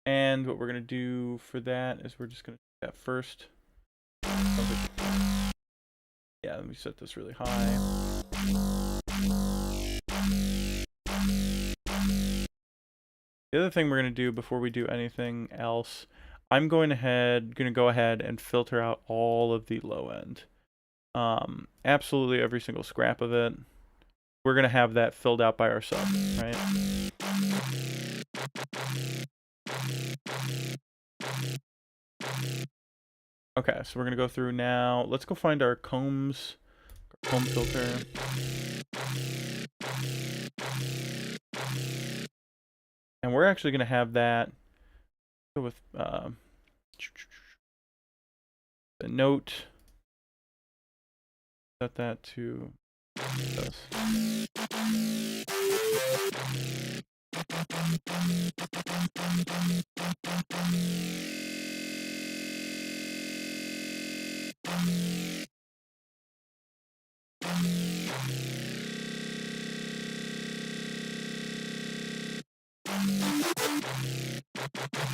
And what we're gonna do for that is we're just gonna do that first. Yeah, let me set this really high. The other thing we're gonna do before we do anything else, I'm gonna go ahead and filter out all of the low end. Absolutely every single scrap of it. We're gonna have that filled out by our sub, right? Okay, so we're gonna go through now. Let's go find our comb filter. And we're actually gonna have that go with the note. Set that to this.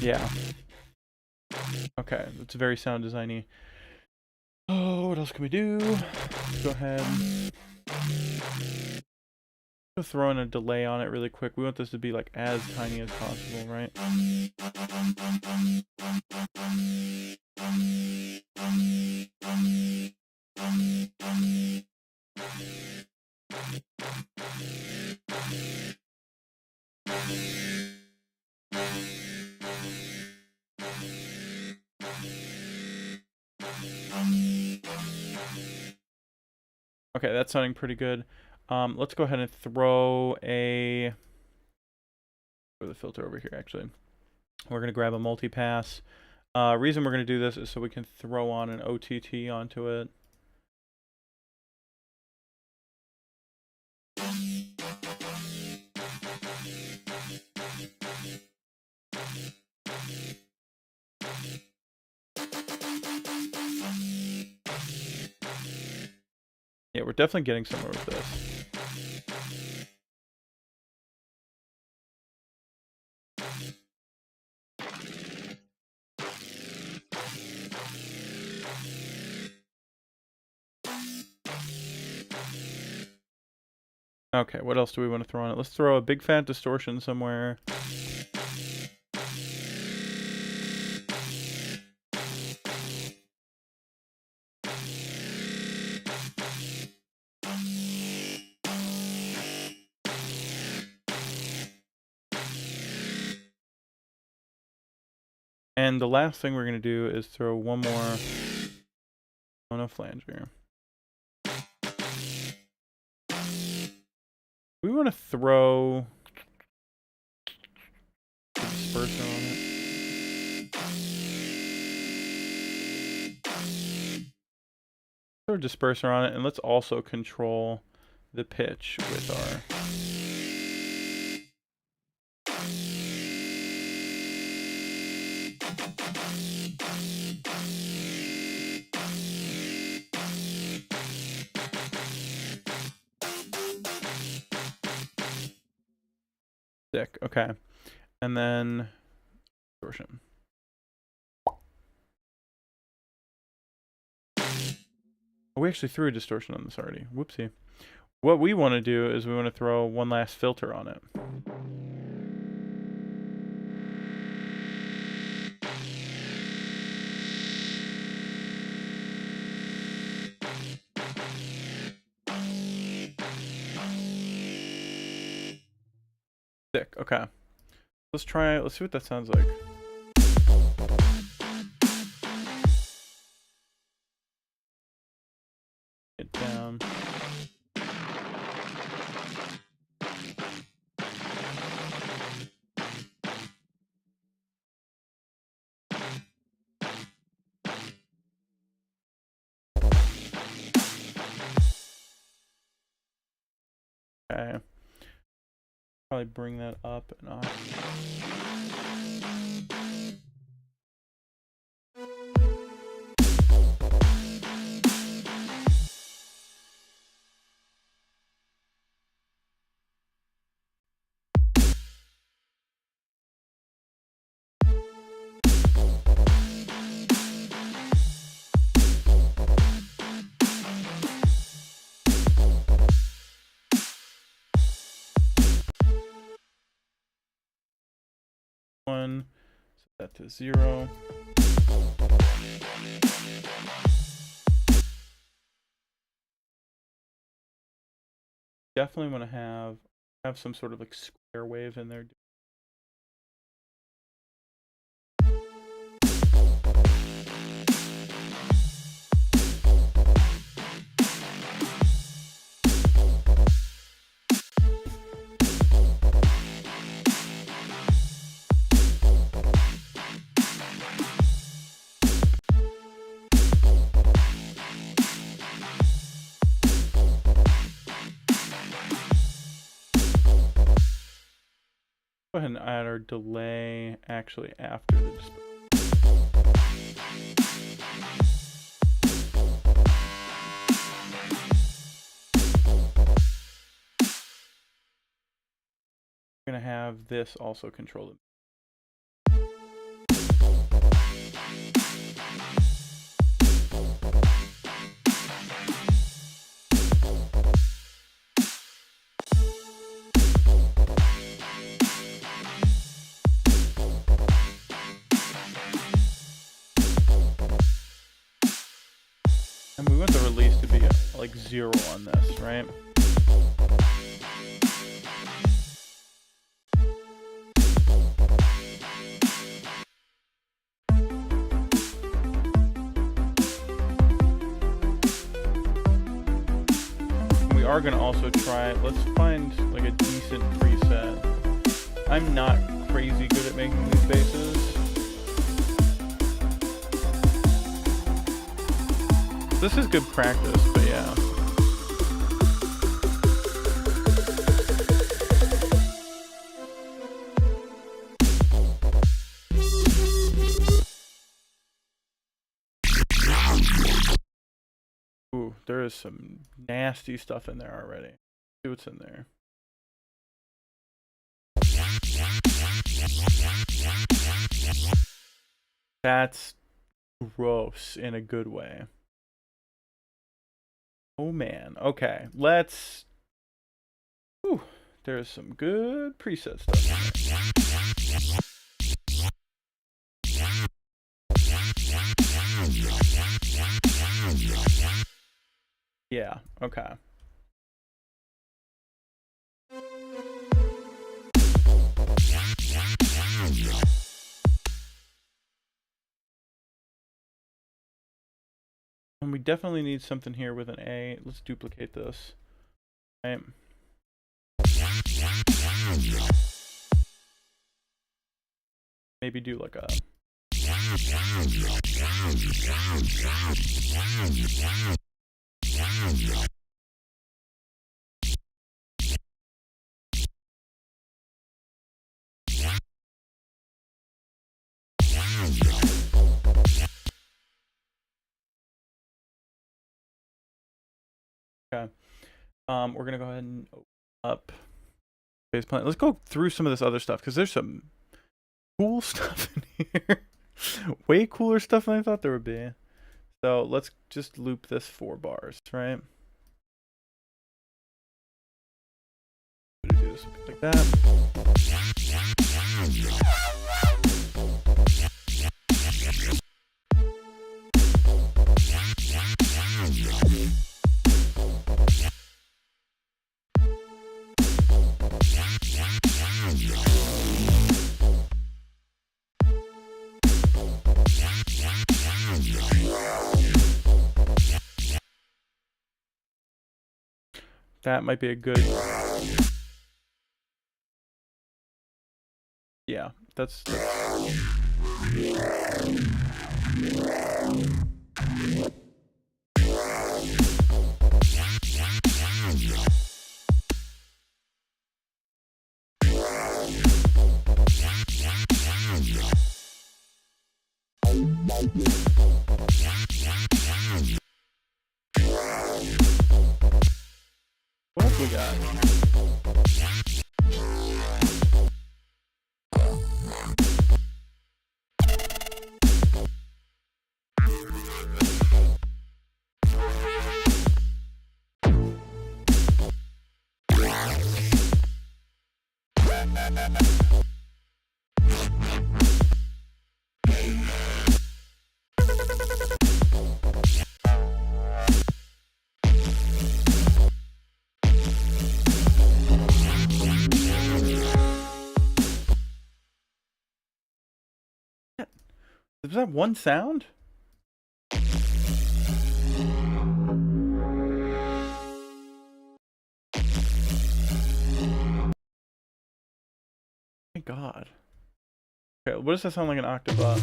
Yeah. Okay, that's very sound designy. Oh, what else can we do? Let's go ahead. Throw in a delay on it really quick. We want this to be like as tiny as possible, right? Okay, that's sounding pretty good. Let's go ahead and throw the filter over here, actually. We're going to grab a multi-pass. Reason we're going to do this is so we can throw on an OTT onto it. Yeah, we're definitely getting somewhere with this. Okay, what else do we want to throw on it? Let's throw a big fat distortion somewhere. And the last thing we're going to do is throw one more on a flanger. We want to throw a disperser on it. Throw a disperser on it, and let's also control the pitch with our... Sick, okay. And then distortion. Oh, we actually threw a distortion on this already. Whoopsie. What we want to do is we want to throw one last filter on it. Sick, okay. Let's try it. Let's see what that sounds like. Get down. Okay. Probably bring that up and on. One, set that to 0. Definitely want to have some sort of like square wave in there. Go ahead and add our delay actually after the display. We're going to have this also control it. And we want the release to be like 0 on this, right? We are going to also try, let's find like a decent preset. I'm not crazy good at making these basses. This is good practice, but yeah. Ooh, there is some nasty stuff in there already. See what's in there. That's gross in a good way. Oh man. Okay, let's. Ooh, there's some good preset stuff in there. Yeah, okay. And we definitely need something here with an A. Let's duplicate this. Right. Maybe do like a. Okay. We're gonna go ahead and open up base plan. Let's go through some of this other stuff because there's some cool stuff in here. Way cooler stuff than I thought there would be. So let's just loop this 4 bars, right? Do this like that. That might be a good. Yeah, that's. What else we got? Is that one sound? My God. Okay, what does that sound like an octave up?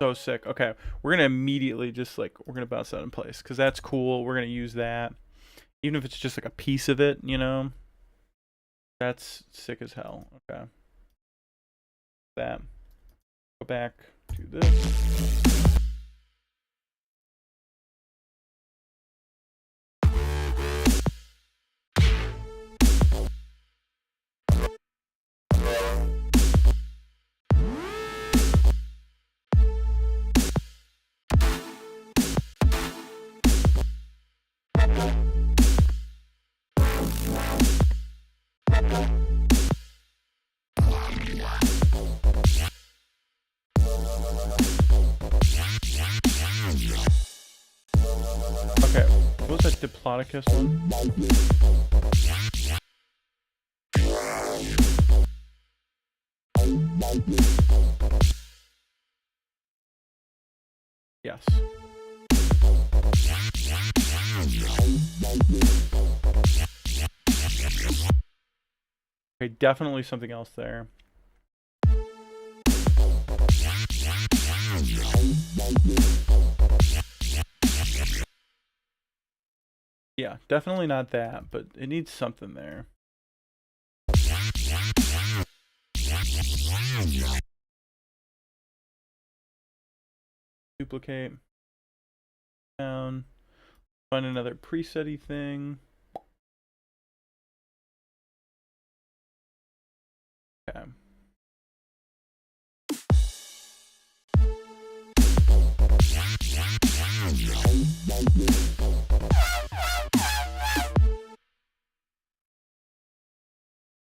So sick. Okay, we're gonna immediately just like, we're gonna bounce that in place because that's cool. We're gonna use that. Even if it's just like a piece of it, you know? That's sick as hell. Okay. That. Go back to this. Okay, what was that Diplodocus one? Yes. Okay, definitely something else there. Yeah, definitely not that, but it needs something there. Duplicate. Down. Find another preset-y thing. Okay.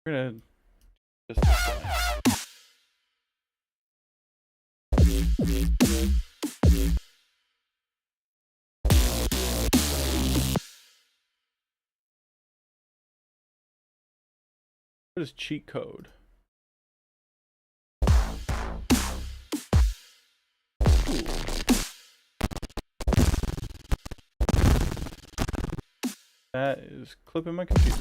We're gonna just what is cheat code? Ooh. That is clipping my computer.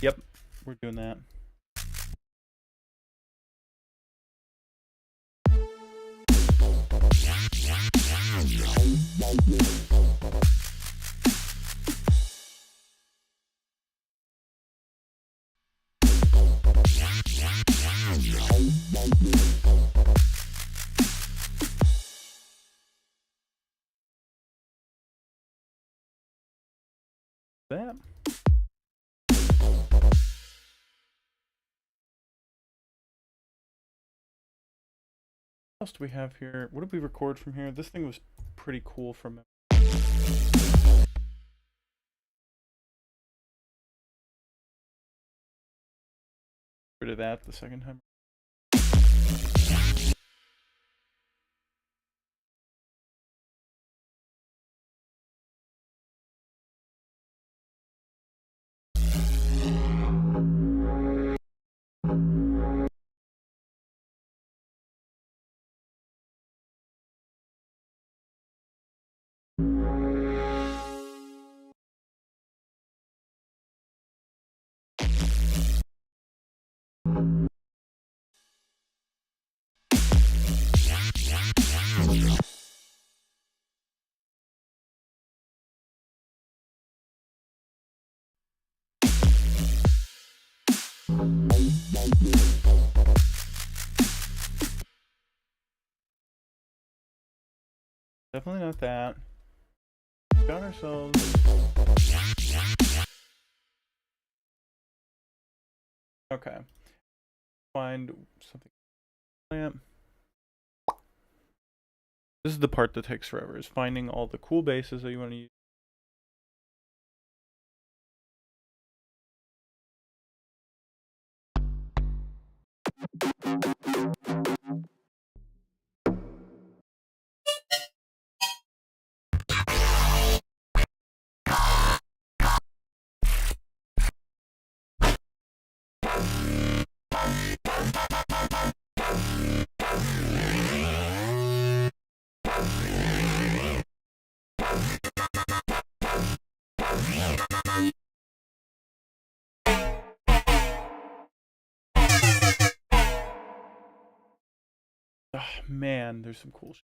Yep, we're doing that. That. What else do we have here? What did we record from here? This thing was pretty cool from it. Rid of that the second time. Definitely not that. Got ourselves. Okay. Find something. Lamp. This is the part that takes forever, is finding all the cool bases that you want to use. Oh, man, there's some cool shit.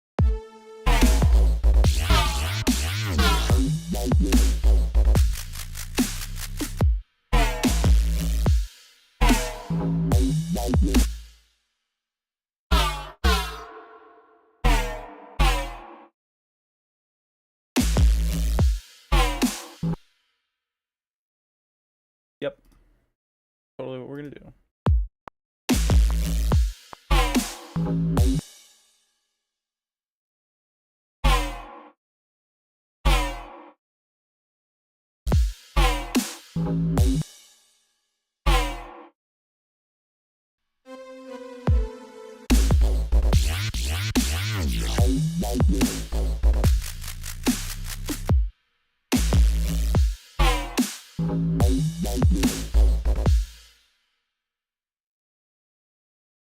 Yep. Totally what we're gonna do.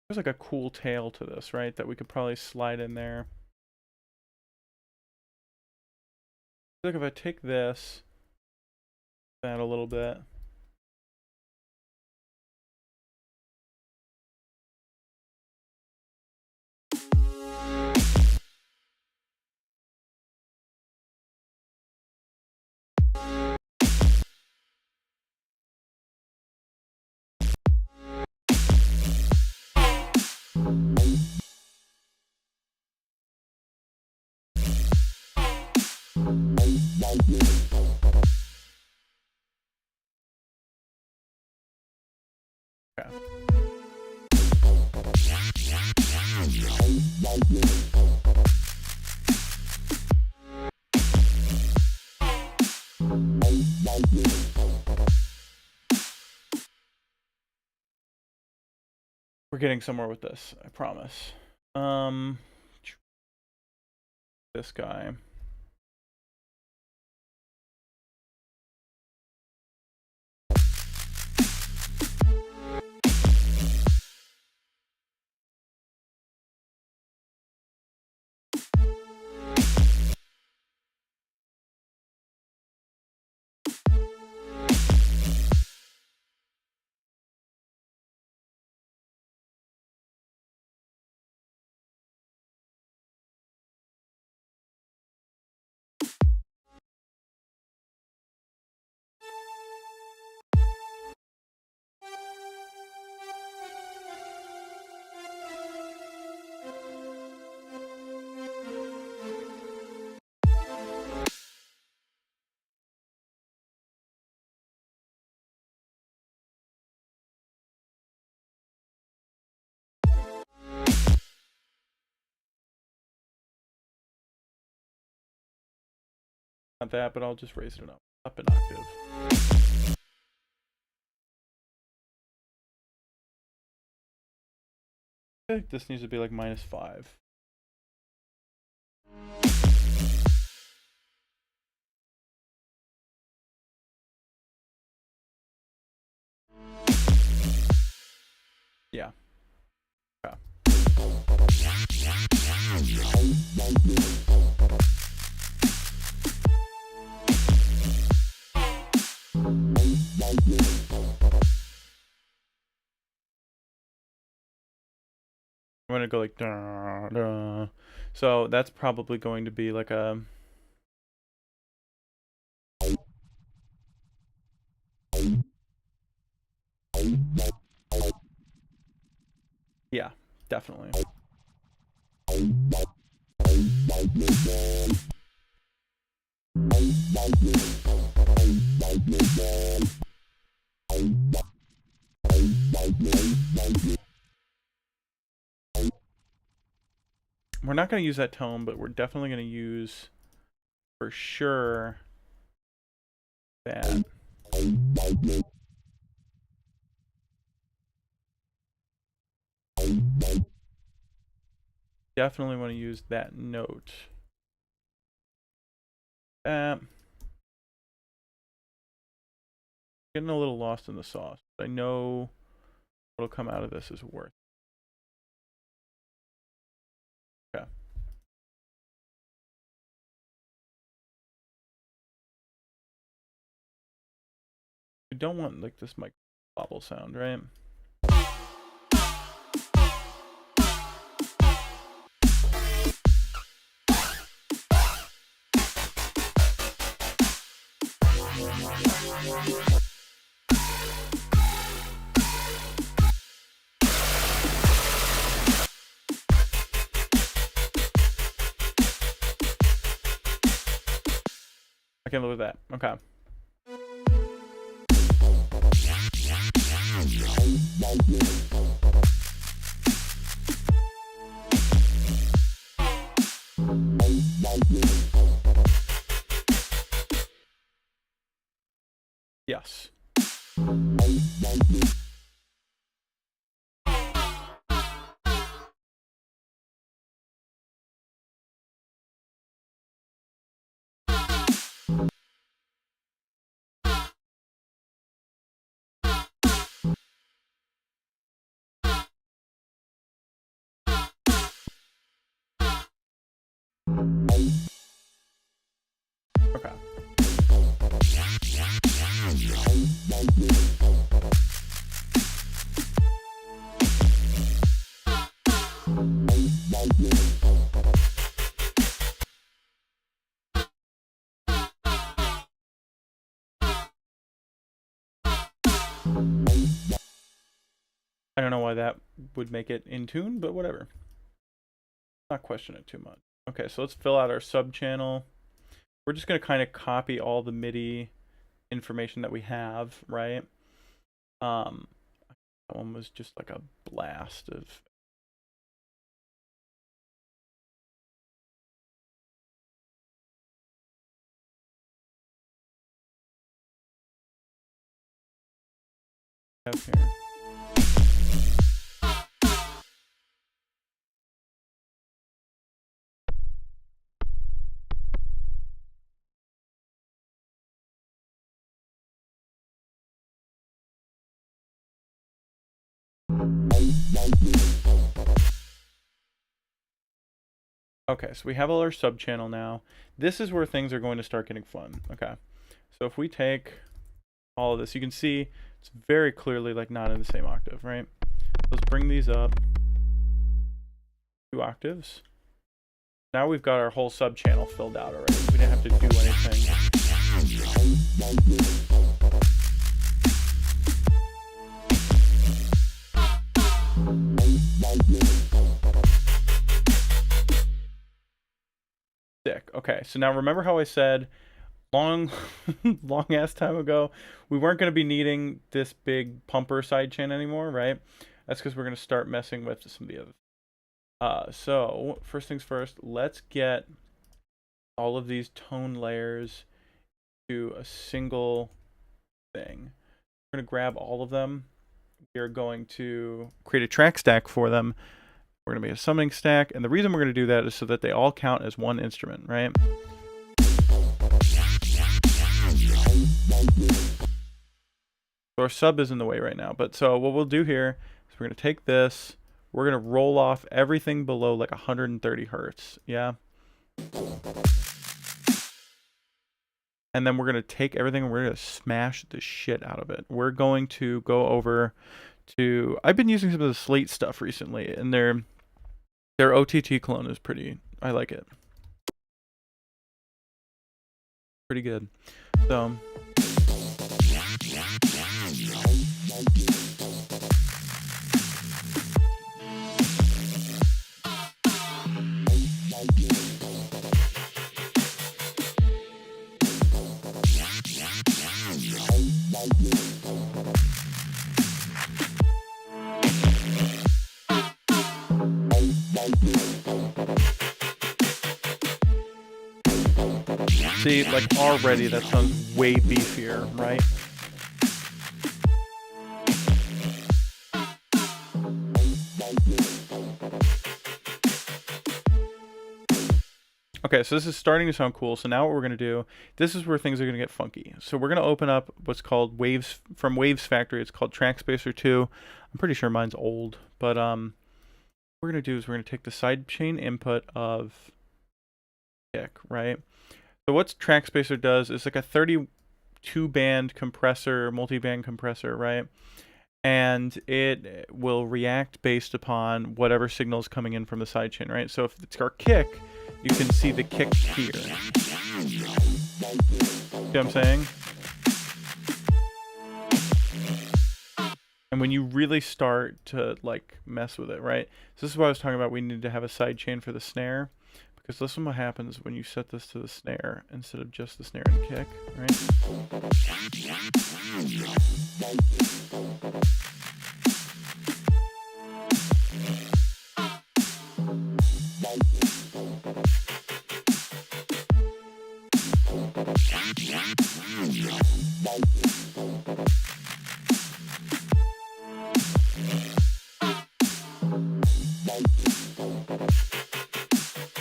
There's like a cool tail to this, right? That we could probably slide in there. Like if I take this, that a little bit. Okay. We're getting somewhere with this, I promise. This guy. Not that, but I'll just raise it up an octave. I think this needs to be like -5. Yeah. to go like da, da. So that's probably going to be like a yeah, definitely. We're not going to use that tone, but we're definitely going to use for sure that. Definitely want to use that note. Getting a little lost in the sauce. I know what'll come out of this is worth. Okay. We don't want like this mic bobble sound, right? I can live with that. Okay. Yes. Okay. I don't know why that would make it in tune, but whatever. Not question it too much. Okay, so let's fill out our sub channel. We're just going to kind of copy all the MIDI information that we have, right? That one was just like a blast of stuff here. Okay, so we have all our sub channel now. This is where things are going to start getting fun. Okay, so if we take all of this, you can see it's very clearly like not in the same octave, right? Let's bring these up 2 octaves. Now we've got our whole sub channel filled out already. We didn't have to do anything. Sick. Okay, so now remember how I said long ass time ago we weren't going to be needing this big pumper sidechain anymore, right? That's because we're going to start messing with some of the other. So first things first, let's get all of these tone layers to a single thing. We're going to grab all of them. We are going to create a track stack for them. We're going to make a summoning stack, and the reason we're going to do that is so that they all count as one instrument, right? So our sub is in the way right now, but so what we'll do here is we're going to take this, we're going to roll off everything below like 130 hertz, yeah? And then we're going to take everything and we're going to smash the shit out of it. We're going to go over to, I've been using some of the Slate stuff recently, and they're Their OTT clone is pretty, I like it. Pretty good. So see, like already that sounds way beefier, right? Okay, so this is starting to sound cool. So now what we're going to do, this is where things are going to get funky. So we're going to open up what's called Waves, from Waves Factory. It's called Track Spacer 2. I'm pretty sure mine's old, but what we're going to do is we're going to take the sidechain input of kick, right? So what Track Spacer does is like a 32-band compressor, multi-band compressor, right? And it will react based upon whatever signal is coming in from the sidechain, right? So if it's our kick, you can see the kick here. See what I'm saying? And when you really start to like mess with it, right? So this is what I was talking about. We need to have a sidechain for the snare, because listen what happens when you set this to the snare instead of just the snare and kick, right?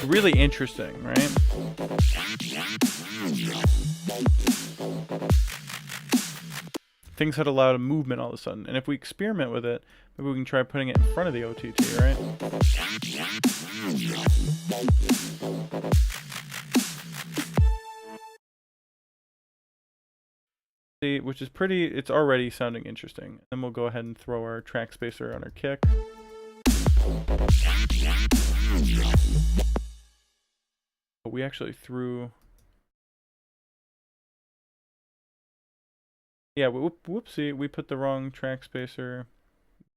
Really interesting, right? Things had a lot of movement all of a sudden, and if we experiment with it, maybe we can try putting it in front of the OTT, right? See, which is pretty, it's already sounding interesting. Then we'll go ahead and throw our track spacer on our kick. But we actually threw... Yeah, whoopsie, we put the wrong track spacer in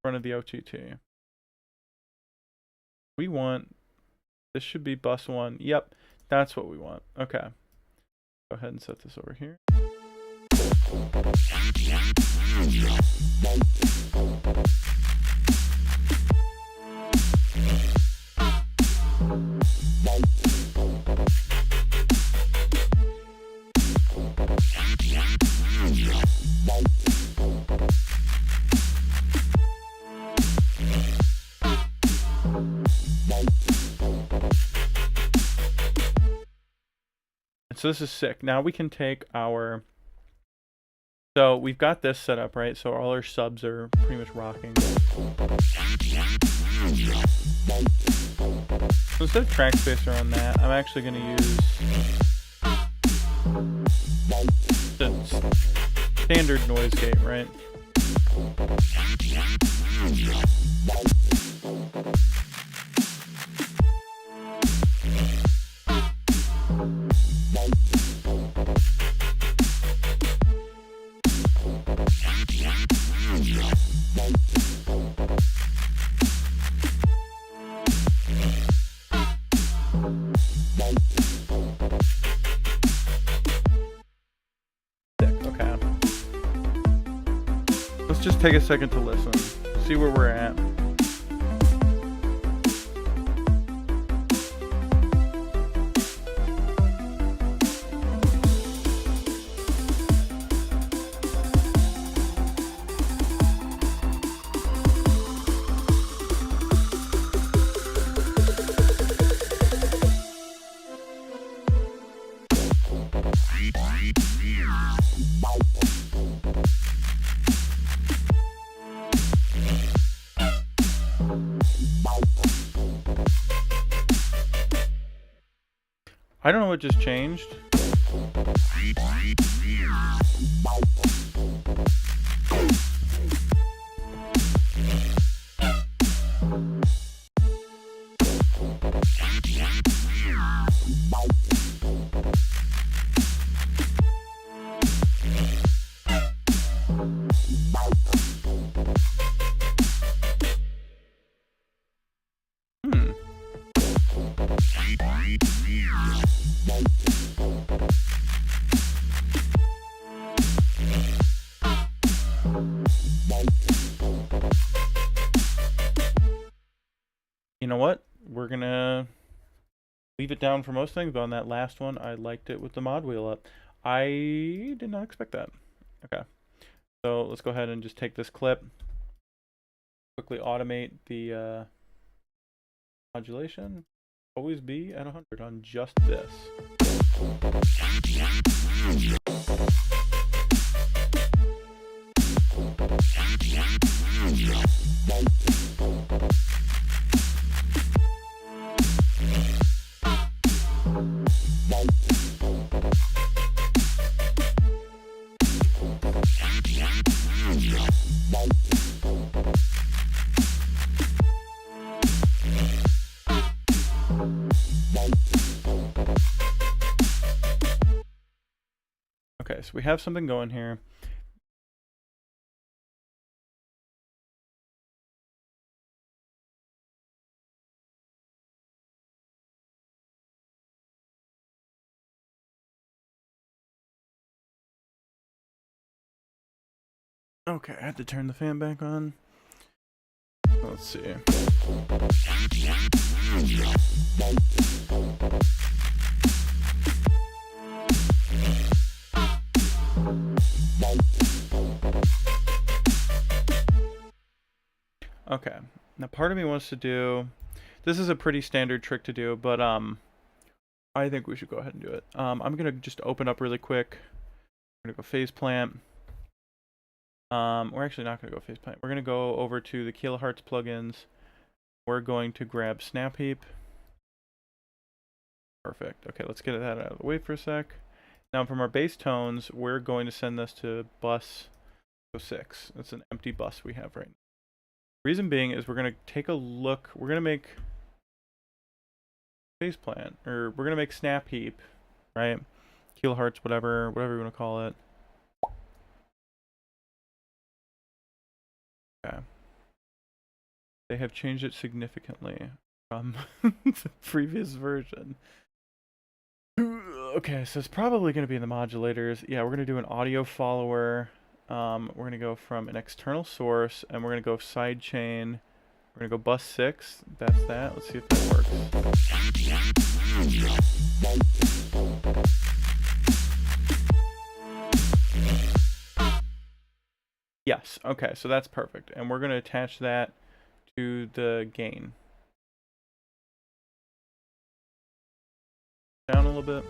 front of the OTT. We want... This should be bus 1. Yep, that's what we want. Okay. Go ahead and set this over here. So this is sick. Now we can take our... So we've got this set up, right? So all our subs are pretty much rocking. So instead of track spacer on that, I'm actually going to use the standard noise gate, right? Just take a second to listen, see where we're at. I don't know what just changed. you know what? We're gonna leave it down for most things, but on that last one, I liked it with the mod wheel up. I did not expect that. Okay, so let's go ahead and just take this clip, quickly automate the modulation. Always be at 100 on just this. Okay, so we have something going here. Okay, I have to turn the fan back on. Let's see. Okay, now part of me wants to do, this is a pretty standard trick to do, but I think we should go ahead and do it. I'm gonna just open up really quick. We're gonna go phase plant. We're actually not gonna go phase plant. We're gonna go over to the kilohertz plugins. We're going to grab snap heap. Perfect. Okay, let's get that out of the way for a sec. Now from our bass tones, we're going to send this to bus 06. It's an empty bus we have right now. Reason being is we're going to take a look. We're going to make phase plant, or we're going to make snap heap, right? Kilohertz, whatever you want to call it. Okay. They have changed it significantly from the previous version. Okay, so it's probably going to be in the modulators. Yeah, we're going to do an audio follower. We're going to go from an external source, and we're going to go side chain. We're going to go bus 6. That's that. Let's see if that works. Yes. Okay, so that's perfect. And we're going to attach that to the gain. Down a little bit.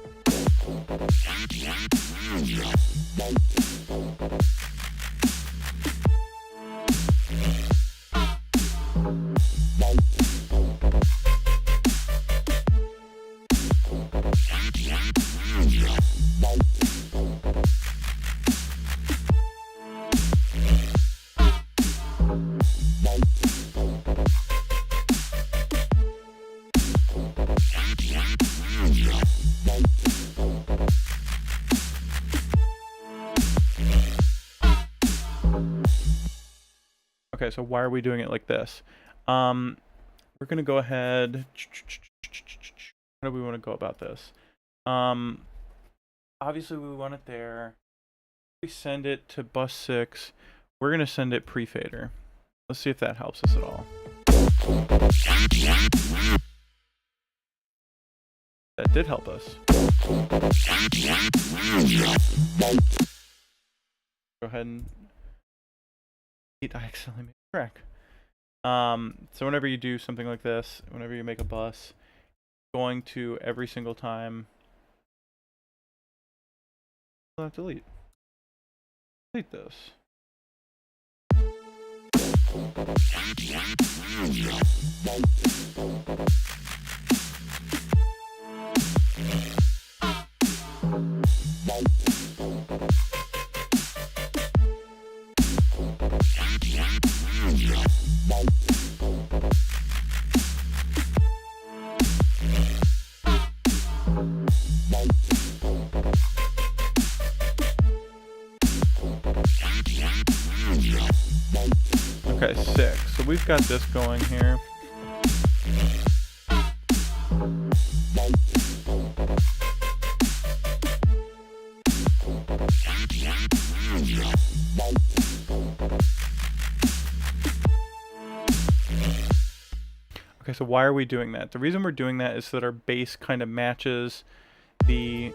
Okay, so why are we doing it like this? We're gonna go ahead. How do we want to go about this? Obviously we want it there. We send it to bus 6. We're gonna send it pre-fader. Let's see if that helps us at all. That did help us. Go ahead and I accidentally made a track. So whenever you do something like this, whenever you make a bus, going to every single time. Delete this. Okay, 6. So we've got this going here. Okay, so why are we doing that? The reason we're doing that is so that our bass kind of matches the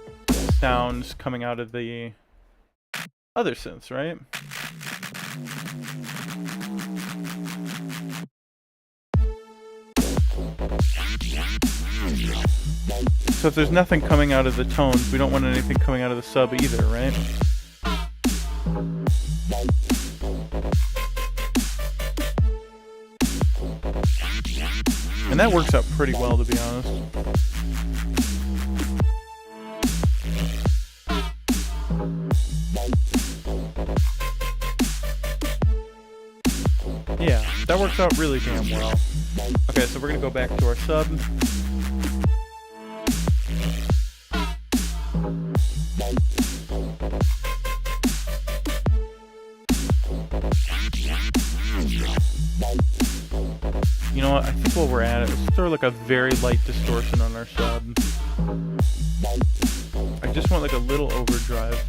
sounds coming out of the other synths, right? So if there's nothing coming out of the tones, we don't want anything coming out of the sub either, right? And that works out pretty well, to be honest. Yeah, that works out really damn well. Okay, so we're gonna go back to our sub. You know what, I think while we're at it, let's throw like a very light distortion on our sub. I just want like a little overdrive.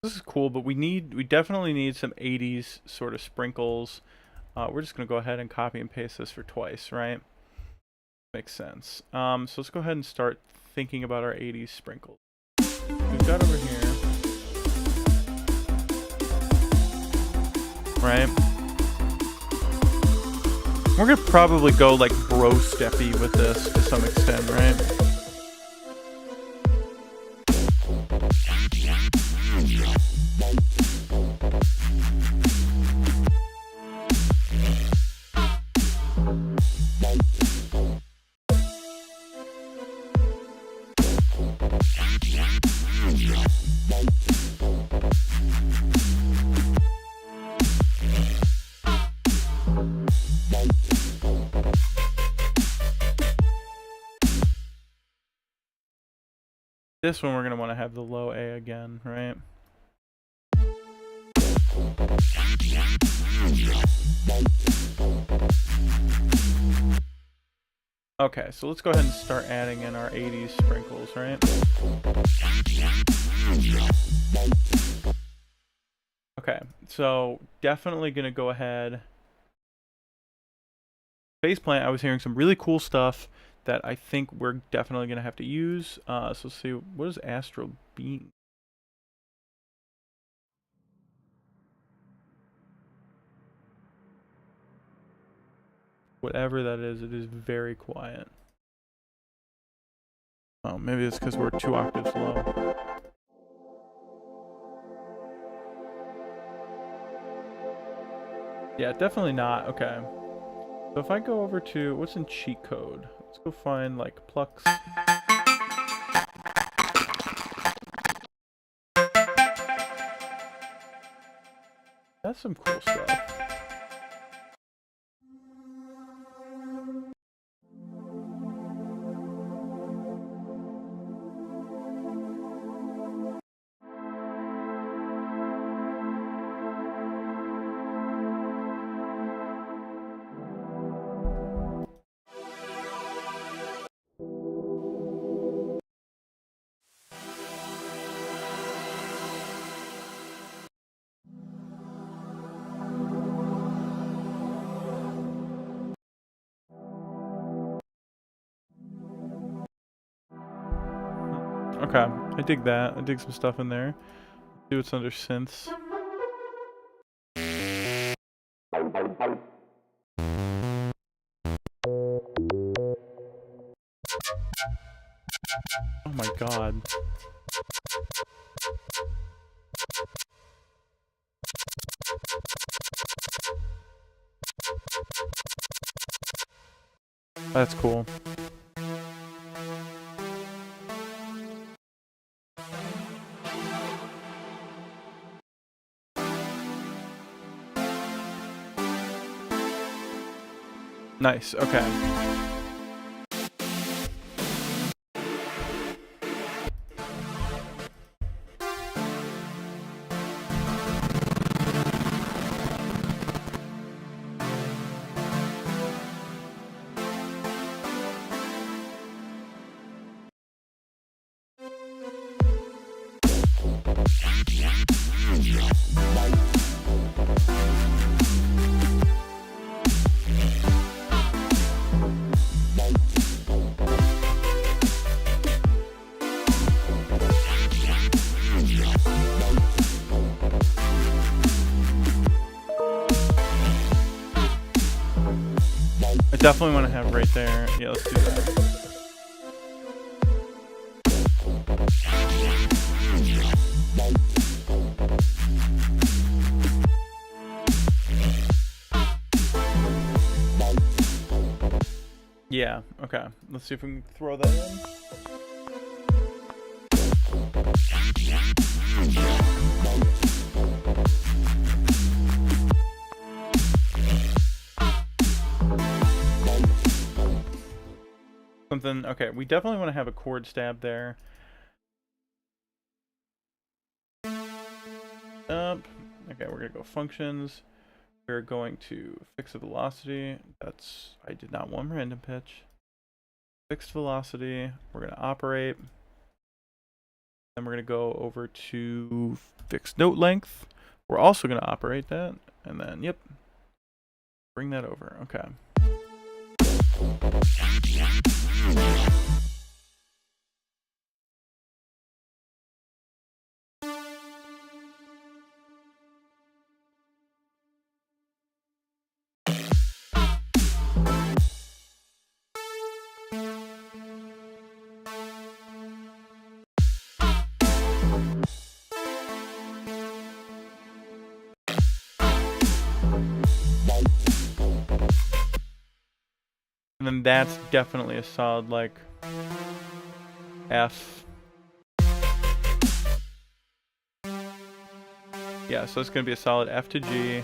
This is cool, but we definitely need some 80s sort of sprinkles. We're just gonna go ahead and copy and paste this for twice, right? Makes sense. So let's go ahead and start thinking about our 80s sprinkles. We've got over here, right? We're gonna probably go like bro steppy with this to some extent, right? This one we're going to want to have the low A again, right? Okay, so let's go ahead and start adding in our 80s sprinkles, right? Okay, so definitely going to go ahead. Faceplant, I was hearing some really cool stuff that I think we're definitely going to have to use. So let's see, what is Astral Beam? Whatever that is, it is very quiet. Oh, maybe it's because we're 2 octaves low. Yeah, definitely not. Okay. So if I go over to, what's in cheat code? Let's go find like Plux. That's some cool stuff. Okay, I dig that. I dig some stuff in there. See what's under synths. Oh my god. That's cool. Nice, okay. I definitely want to have right there. Yeah, let's do that. Yeah, okay. Let's see if we can throw that in. Something, okay, we definitely want to have a chord stab there. Up. Okay, we're gonna go functions. We're going to fix the velocity. That's, I did not want random pitch. Fixed velocity. We're gonna operate. Then we're gonna go over to fixed note length. We're also gonna operate that, and then yep, bring that over. Okay. And then that's definitely a solid, like, F. Yeah, so it's going to be a solid F to G.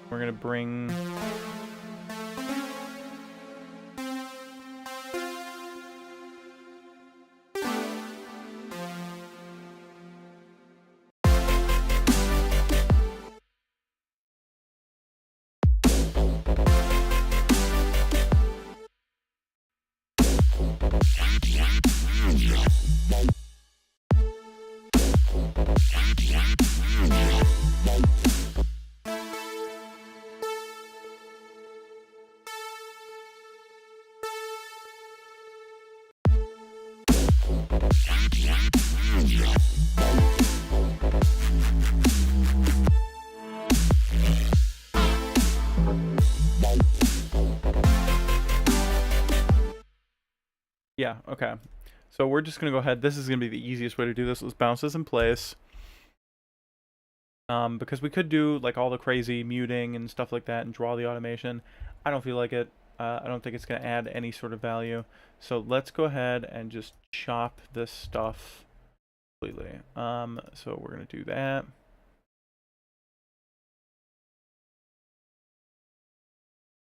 We're going to bring... Yeah, okay. So we're just going to go ahead. This is going to be the easiest way to do this. Let's bounce this in place. Because we could do like all the crazy muting and stuff like that and draw the automation. I don't feel like it. I don't think it's going to add any sort of value. So let's go ahead and just chop this stuff completely. So we're going to do that.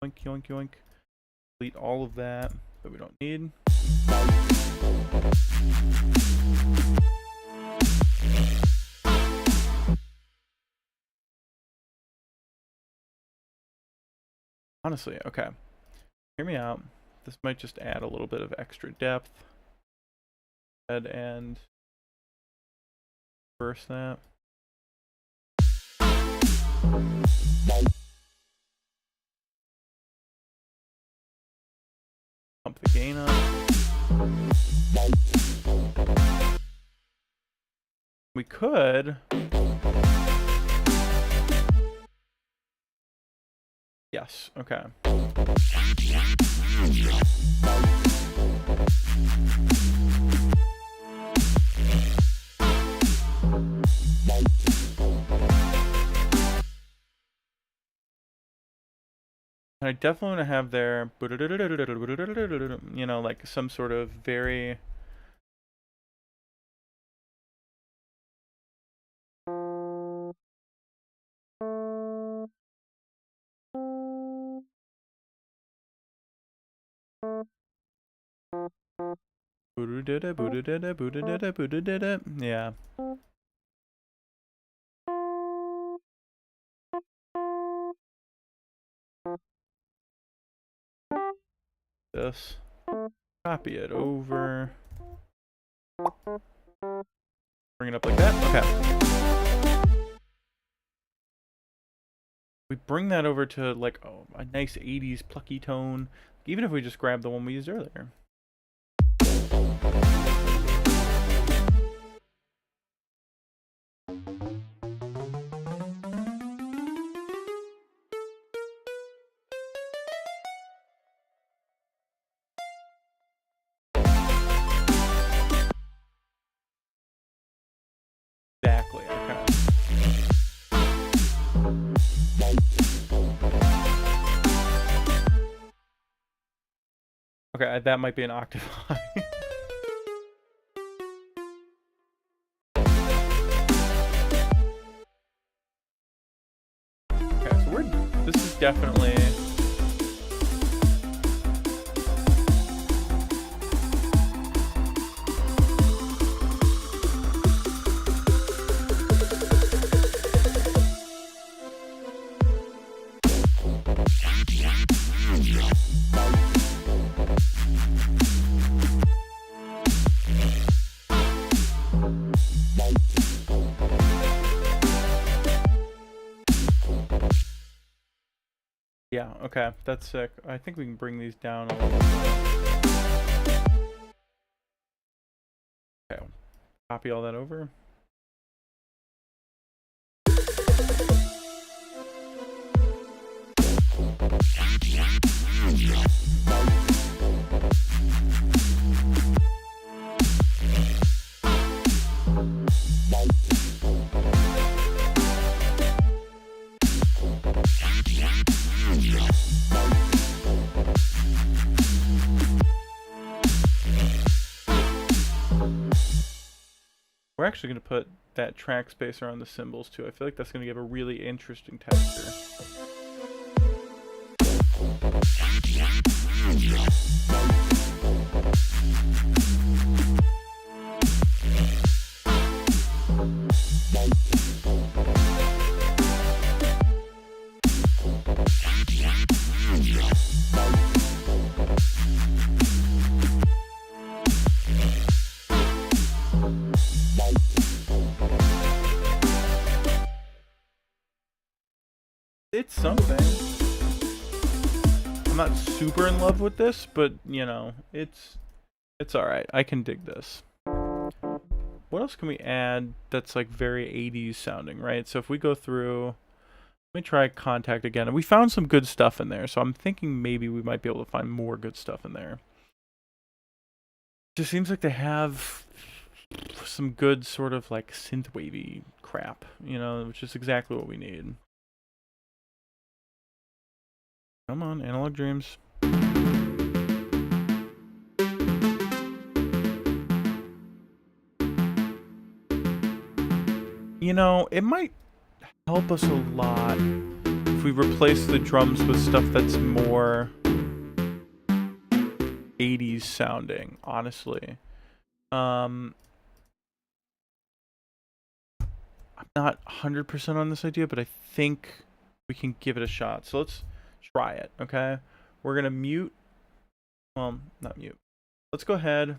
Yoink, yoink, yoink. Delete all of that we don't need. Honestly, okay. Hear me out. This might just add a little bit of extra depth. And reverse that. Pump the gain up. we could. Yes, okay. And I definitely want to have there, you know, like some sort of very... Yeah. This. Copy it over. Bring it up like that. Okay. We bring that over to like a nice 80s plucky tone. Even if we just grab the one we used earlier. Exactly, okay. Okay, that might be an octave high. Okay, so this is definitely... Yeah, okay, that's sick. I think we can bring these down a little bit. Okay, copy all that over. We're actually going to put that track spacer on the cymbals too. I feel like that's going to give a really interesting texture. It's something. I'm not super in love with this, but you know, it's alright. I can dig this. What else can we add that's like very 80s sounding, right? So if we go through, let me try Contact again. And we found some good stuff in there, so I'm thinking maybe we might be able to find more good stuff in there. It just seems like they have some good sort of like synth-wavy crap, you know, which is exactly what we need. Come on, Analog Dreams. You know, it might help us a lot if we replace the drums with stuff that's more 80s sounding, honestly. I'm not 100% on this idea, but I think we can give it a shot. So let's try it, okay? We're going to mute. Well, not mute. Let's go ahead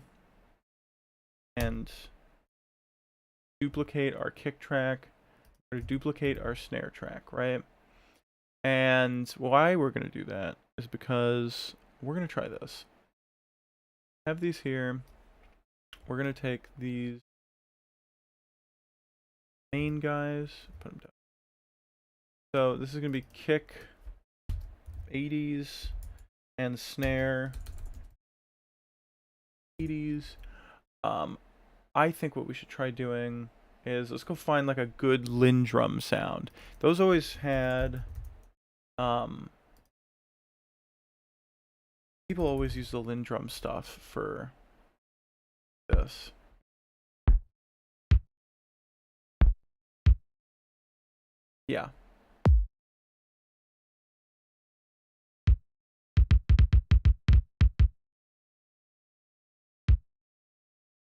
and duplicate our kick track. We're going to duplicate our snare track, right? And why we're going to do that is because we're going to try this. Have these here. We're going to take these main guys. Put them down. So this is gonna be kick, 80s, and snare, 80s. I think what we should try doing is let's go find like a good Lindrum sound. Those always had people always use the Lindrum stuff for this. Yeah.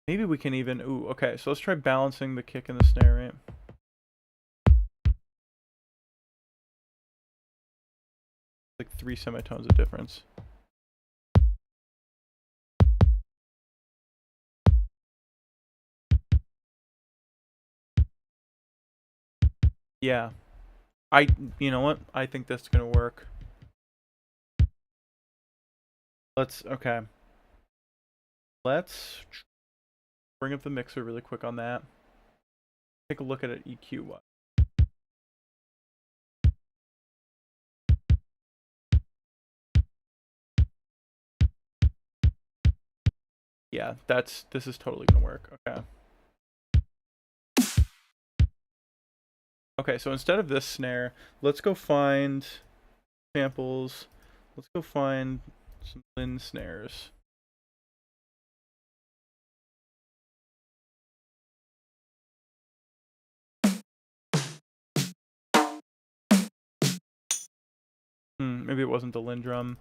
Maybe we can even okay, so let's try balancing the kick and the snare, right? Like 3 semitones of difference. Yeah. You know what? I think that's gonna work. Okay. Let's bring up the mixer really quick on that. Take a look at it EQ. Yeah, this is totally gonna work. Okay. Okay, so instead of this snare, let's go find samples. Let's go find some Lin snares. Maybe it wasn't the Lindrum.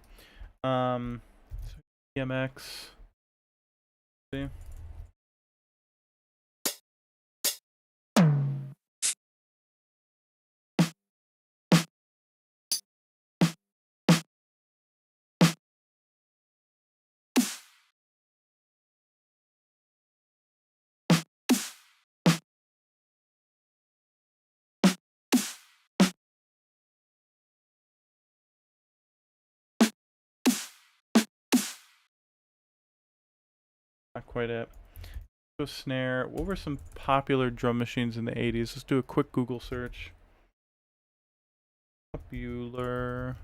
So EMX. See? Not quite it. Go snare. What were some popular drum machines in the 80s? Let's do a quick Google search. Popular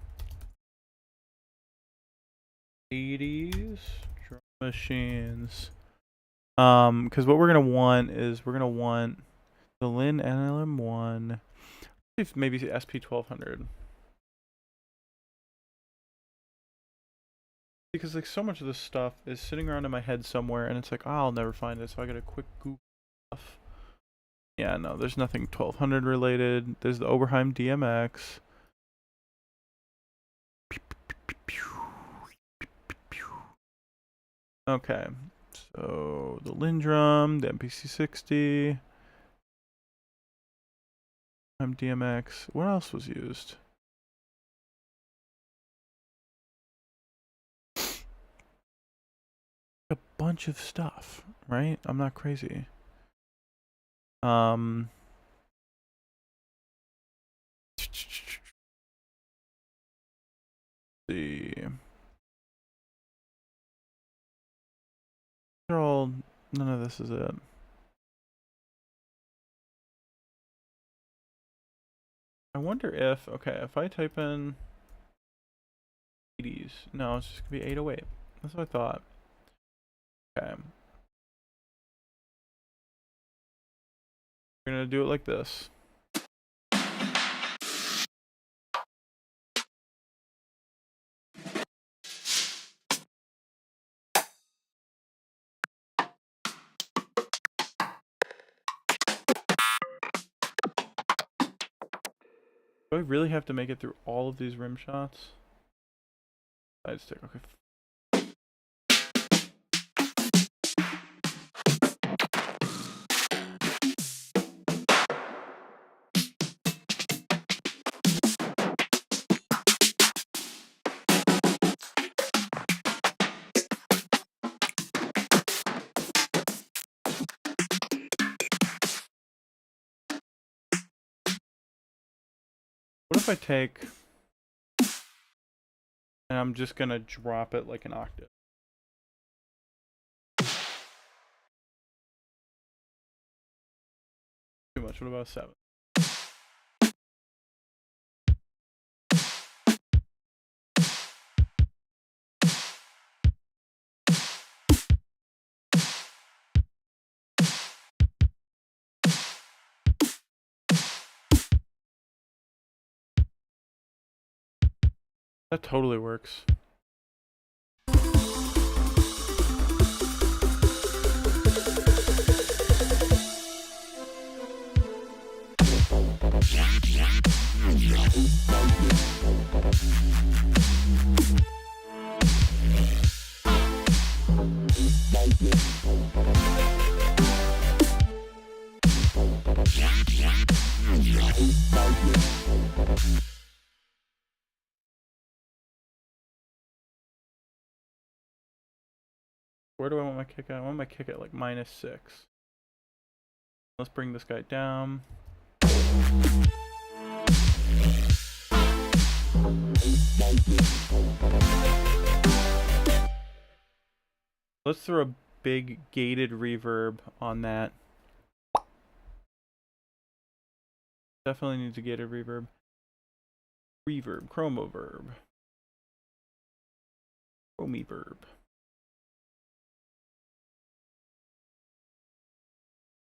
80s drum machines. Because what we're gonna want is the Lin NLM1. Maybe the SP1200. Because like so much of this stuff is sitting around in my head somewhere, and it's like, oh, I'll never find it, so I got a quick Google stuff. Yeah, no, there's nothing 1200 related. There's the Oberheim DMX. Okay, so the Lindrum, the MPC60, DMX. What else was used? A bunch of stuff, right? I'm not crazy. See. None of this is it. I wonder if, okay, if I type in 80s, no, it's just gonna be 808. That's what I thought. Okay. We're gonna do it like this. Do I really have to make it through all of these rim shots? Side stick, okay. What if I take, and I'm just gonna drop it like an octave? Too much. What about 7? That totally works. Where do I want my kick at? I want my kick at like -6. Let's bring this guy down. Let's throw a big gated reverb on that. Definitely needs a gated reverb. Reverb, chromo verb. Chromie verb.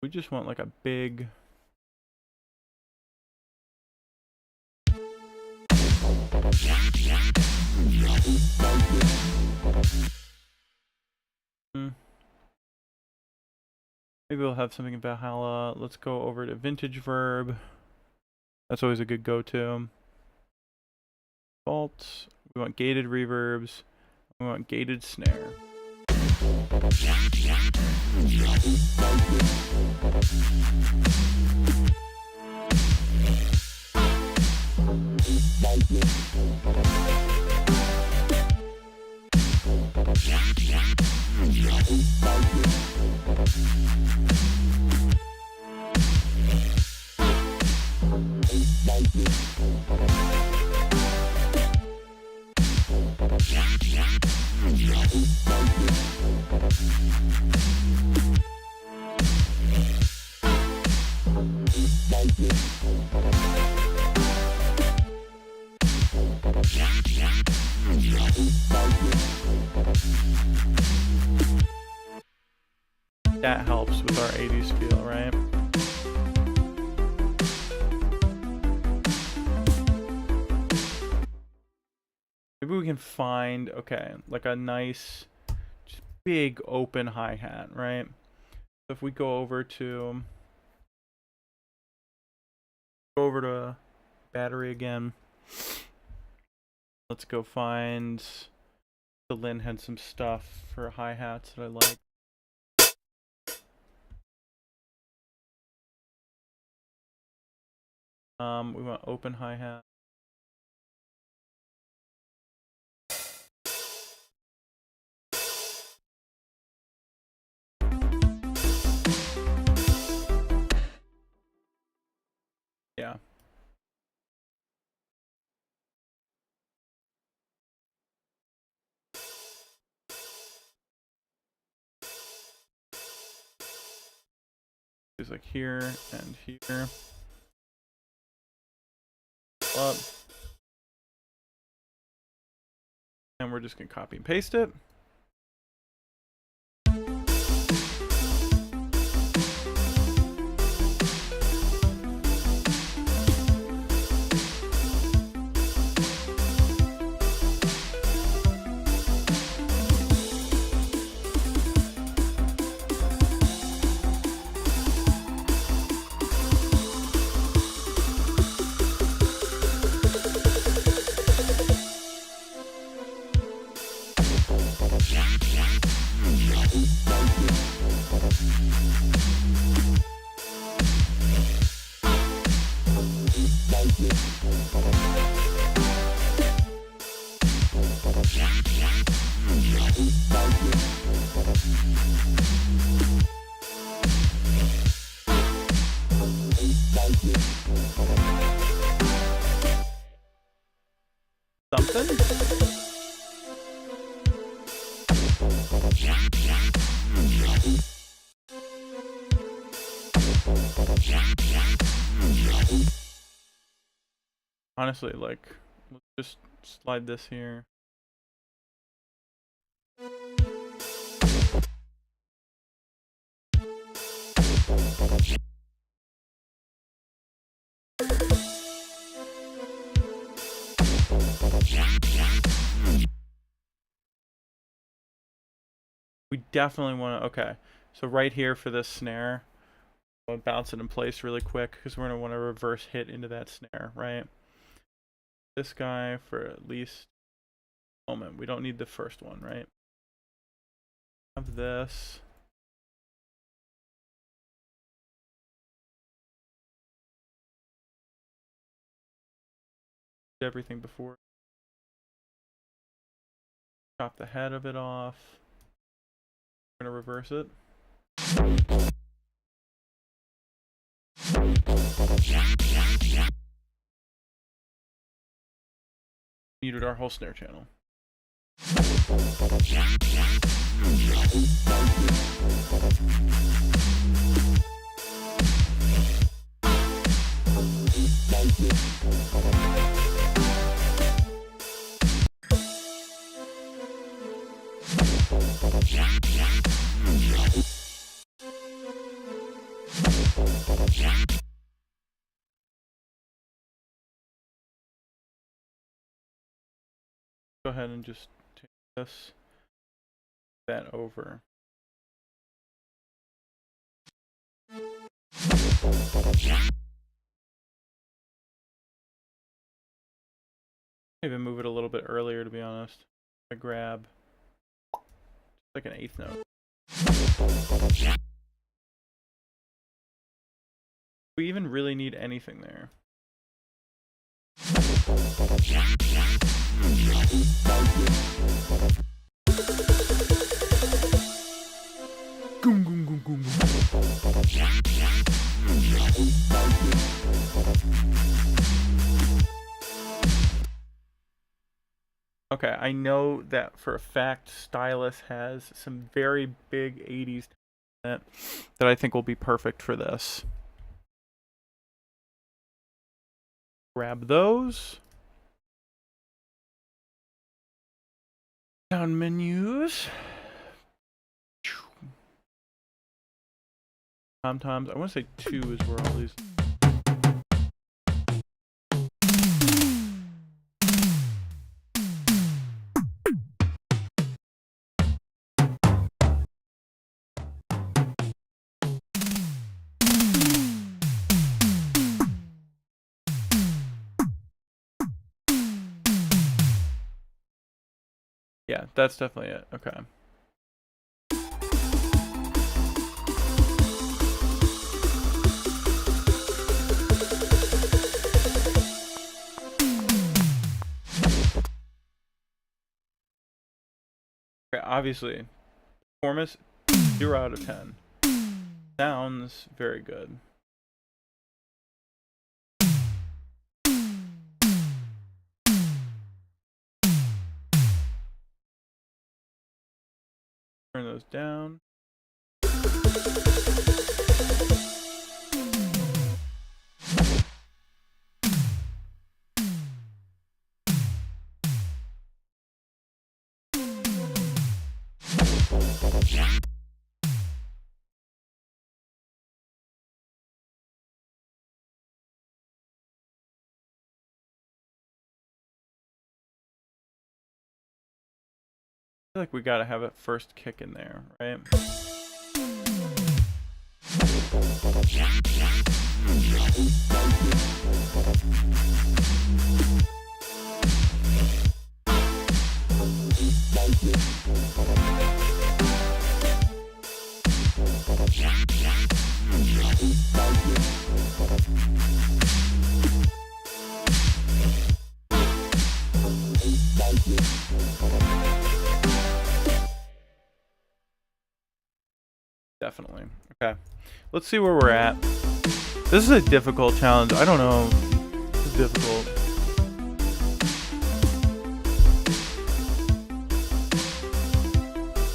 We just want like a big maybe we'll have something in Valhalla. Let's go over to vintage verb. That's always a good go-to. Default. We want gated reverbs. We want gated snare. That helps with our 80s feel, right? Maybe we can find, okay, like a nice, just big open hi-hat, right? So if we go over to battery again. Let's go find, the Lin had some stuff for hi-hats that I like. We want open hi-hat. Yeah. It's like here and here. Up. And we're just gonna copy and paste it. Something? Honestly, like, let's just slide this here. We definitely want to, okay. So right here for this snare, we'll bounce it in place really quick because we're going to want to reverse hit into that snare, right? This guy for at least a moment. We don't need the first one, right? Have this. Everything before. Chop the head of it off. We're going to reverse it. Muted our whole snare channel. Go ahead and just take this, that over. Even move it a little bit earlier, to be honest. I grab like an eighth note. Do we even really need anything there? Goom, goom, goom, goom, goom. Okay, I know that for a fact Stylus has some very big 80s that I think will be perfect for this. Grab those. Down menus. Tom-toms. I want to say 2 is where all these. Yeah, that's definitely it. Okay. Okay, obviously, performance 0 out of 10. Sounds very good. Turn those down. I feel like we gotta have it first kick in there, right? Definitely. Okay. Let's see where we're at. This is a difficult challenge. I don't know. This is difficult.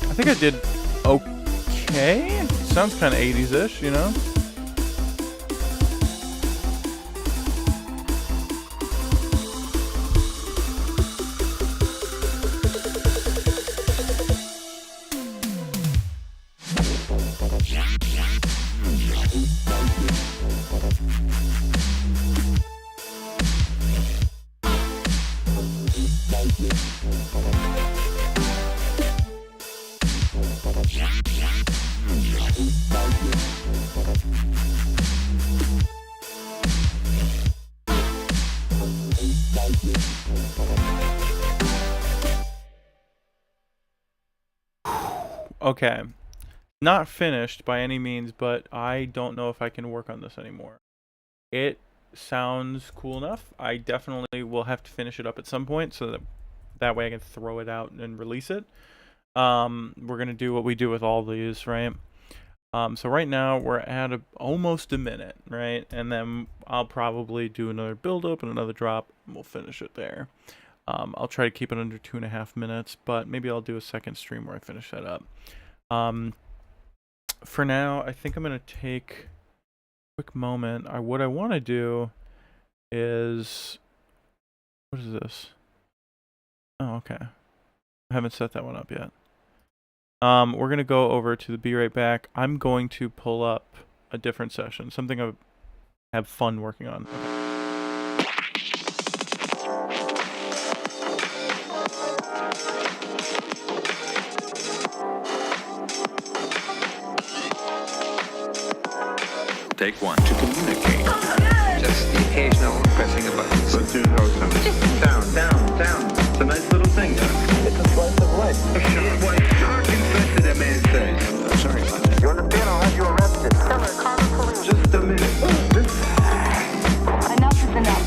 I think I did okay. Sounds kind of 80s-ish, you know? Okay. Not finished by any means, but I don't know if I can work on this anymore. It sounds cool enough. I definitely will have to finish it up at some point so that way I can throw it out and release it. We're gonna do what we do with all these, right? So right now we're at almost a minute, right? And then I'll probably do another build up and another drop, and we'll finish it there. I'll try to keep it under 2.5 minutes, but maybe I'll do a second stream where I finish that up. For now, I think I'm gonna take a quick moment. What I want to do is, what is this? Oh, okay. I haven't set that one up yet. We're gonna go over to the Be Right Back. I'm going to pull up a different session, something I have fun working on. Take one to communicate. Just the occasional pressing a button. Let's do down. It's a nice little thing, It's a slice of life. What shark infested a man says. Sorry about that. You understand? I'll have you arrested. Just a minute. Enough is enough.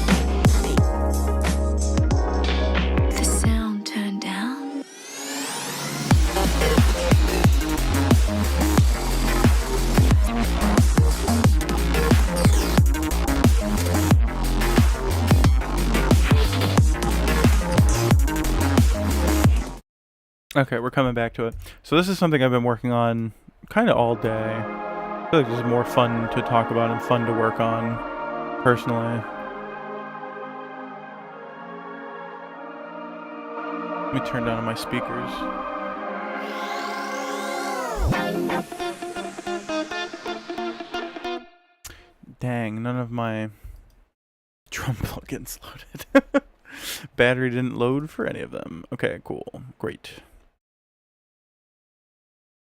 The sound turned down. Okay, we're coming back to it. So this is something I've been working on kind of all day. I feel like this is more fun to talk about and fun to work on, personally. Let me turn down my speakers. Dang, none of my drum plugins loaded. Battery didn't load for any of them. Okay, cool. Great.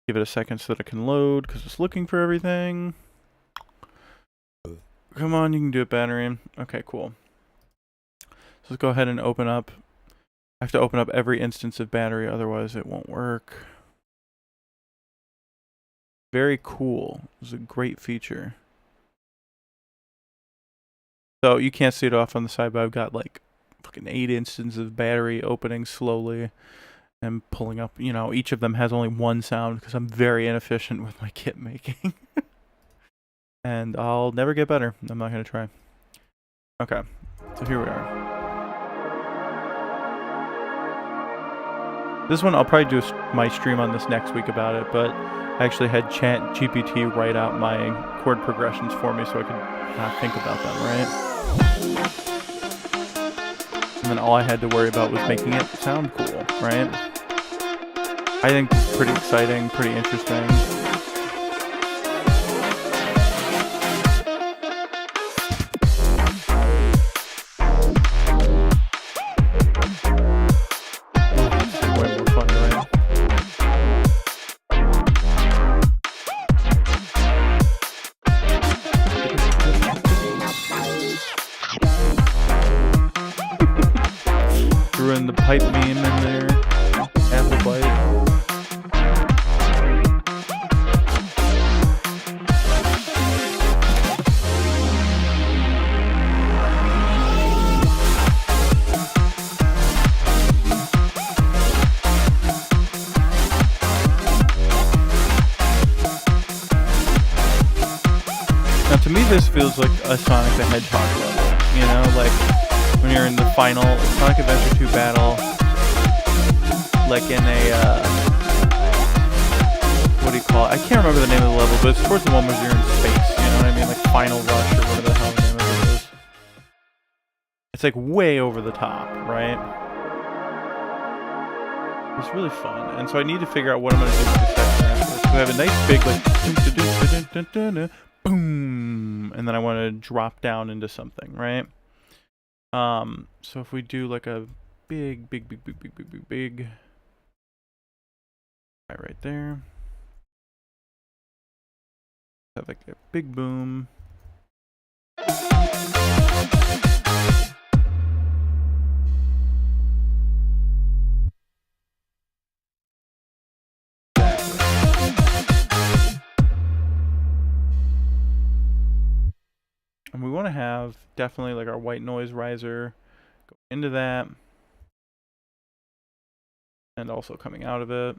Give it a second so that it can load because it's looking for everything. Come on, you can do it, battery. Okay, cool. So let's go ahead and open up. I have to open up every instance of battery, otherwise it won't work. Very cool. It's a great feature. So you can't see it off on the side, but I've got like fucking 8 instances of battery opening slowly and pulling up. You know, each of them has only one sound because I'm very inefficient with my kit making. And I'll never get better. I'm not going to try. Okay, so here we are. This one, I'll probably do my stream on this next week about it, but I actually had ChatGPT write out my chord progressions for me so I could not think about them, right? And then all I had to worry about was making it sound cool, right? I think it's pretty exciting, pretty interesting. Way more fun, right? Threw in the pipe meme in there. Apple bite. Now to me this feels like a Sonic the Hedgehog level, you know, like when you're in the final Sonic Adventure 2 battle, like in a, what do you call it? I can't remember the name of the level, but it's towards the one where you're in space, you know what I mean? Like Final Rush or whatever the hell the name of it is. It's like way over the top, right? It's really fun, and so I need to figure out what I'm going to do with this section after this. we have a nice big like boom, and then I want to drop down into something, right? So if we do like a big right there, have like a big boom. And we want to have definitely like our white noise riser go into that and also coming out of it.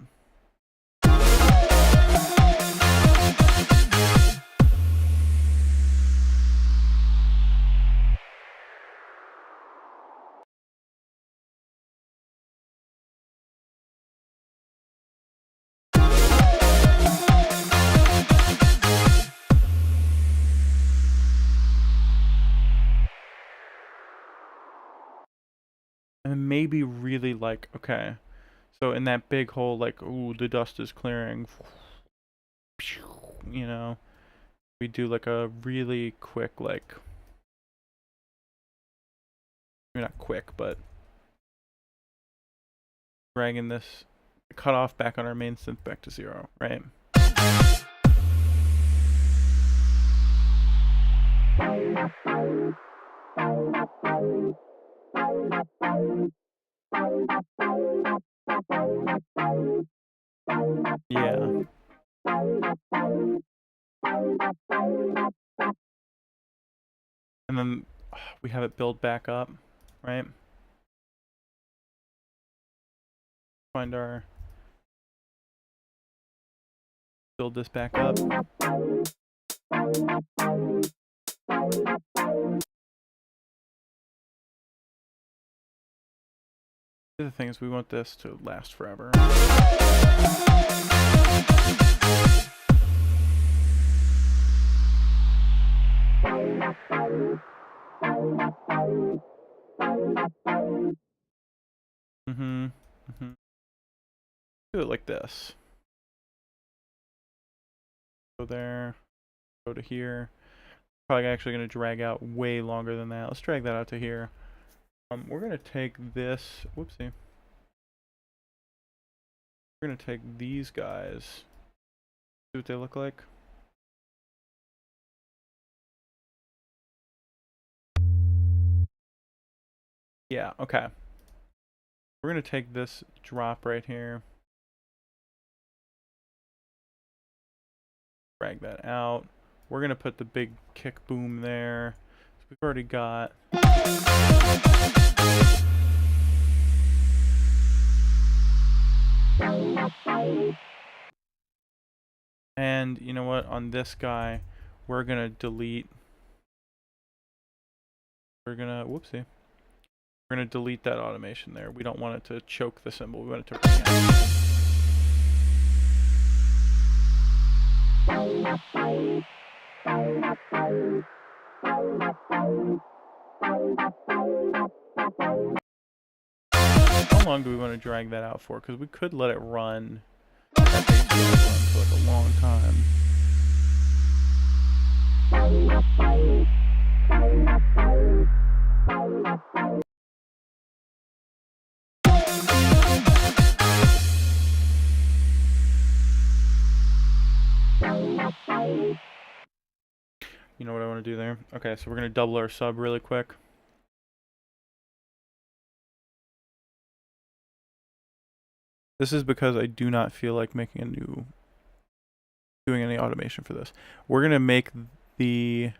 And maybe really like, okay, so in that big hole, like, ooh, the dust is clearing, you know, we do like a really quick, like, maybe not quick, but dragging this cutoff back on our main synth back to 0, right? Yeah. And then we have it build back up, right? Find our, build this back up. The other thing is we want this to last forever. Do it like this. Go there, go to here. Probably actually going to drag out way longer than that. Let's drag that out to here. We're going to take this, whoopsie. We're going to take these guys. See what they look like. Yeah, okay. We're going to take this drop right here. Drag that out. We're going to put the big kick boom there. So we've already got... And you know what? On this guy, we're going to delete... We're going to... Whoopsie. We're going to delete that automation there. We don't want it to choke the cymbal. We want it to ring out. How long do we want to drag that out for? Because we could let it run. That bass will run for like a long time. You know what I want to do there? Okay, so we're going to double our sub really quick. This is because I do not feel like making a new, doing any automation for this. We're going to make the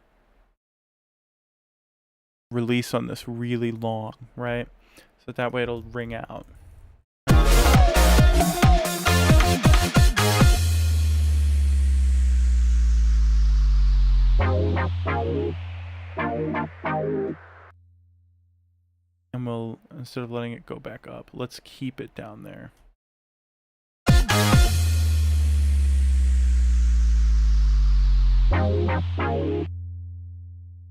release on this really long, right? So that way it'll ring out. And we'll, instead of letting it go back up, let's keep it down there.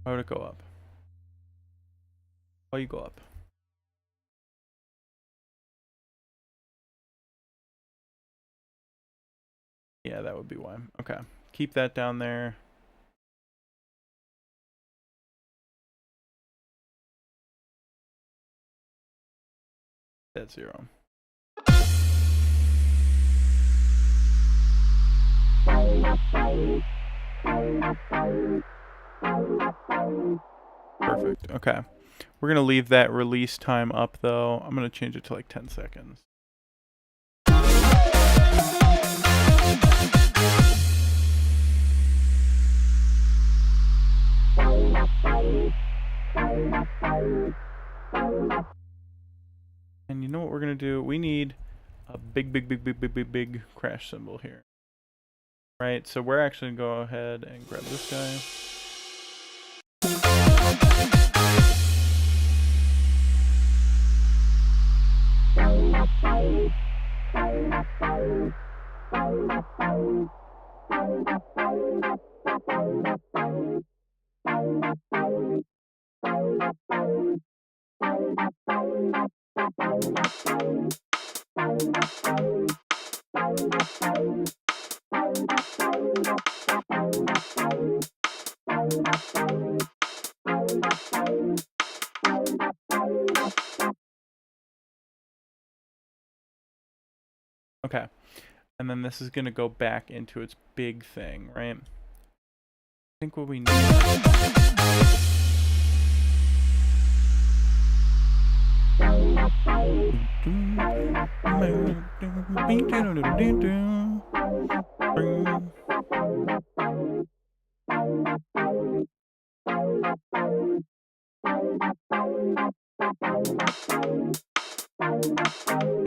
Why would it go up? Why you go up? Yeah, that would be why. Okay. Keep that down there. That's 0. Perfect. Okay. We're going to leave that release time up, though. I'm going to change it to like 10 seconds. And you know what we're going to do? We need a big crash cymbal here. Right? So we're actually going to go ahead and grab this guy. Okay. And then this is going to go back into its big thing, right? I think what we need...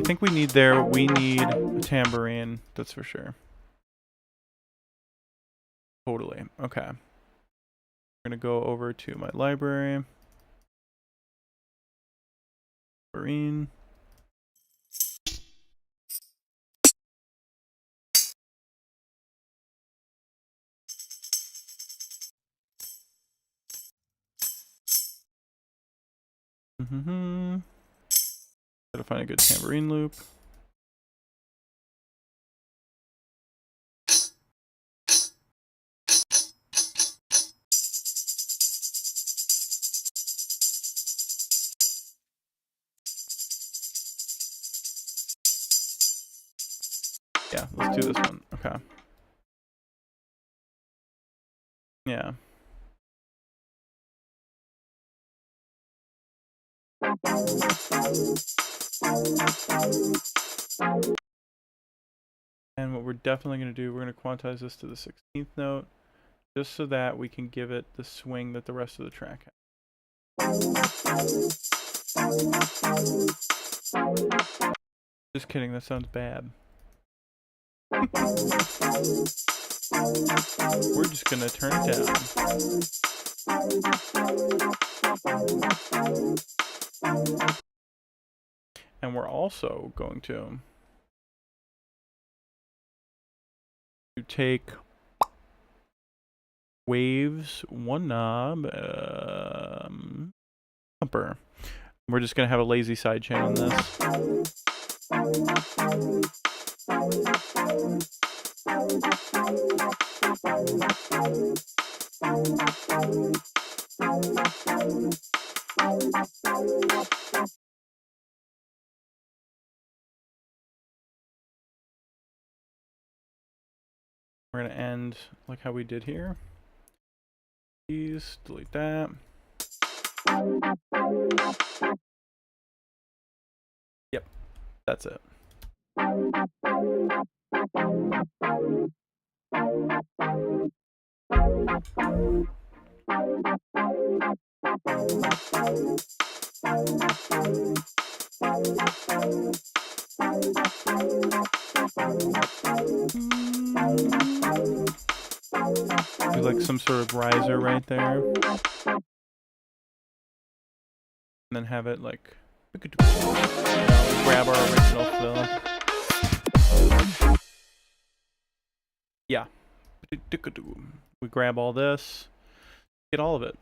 I think we need a tambourine, that's for sure. Totally. Okay. I'm going to go over to my library. Tambourine. Gotta find a good tambourine loop. Yeah, let's do this one. Okay. Yeah. And what we're definitely going to do, we're going to quantize this to the 16th note, just so that we can give it the swing that the rest of the track has. Just kidding, that sounds bad. We're just going to turn it down. And we're also going to take waves, one knob, bumper. We're just going to have a lazy sidechain on this. We're going to end like how we did here. Please delete that. Yep, that's it. Do like some sort of riser right there. And then have it like grab our original fill. Yeah. We grab all this. Get all of it.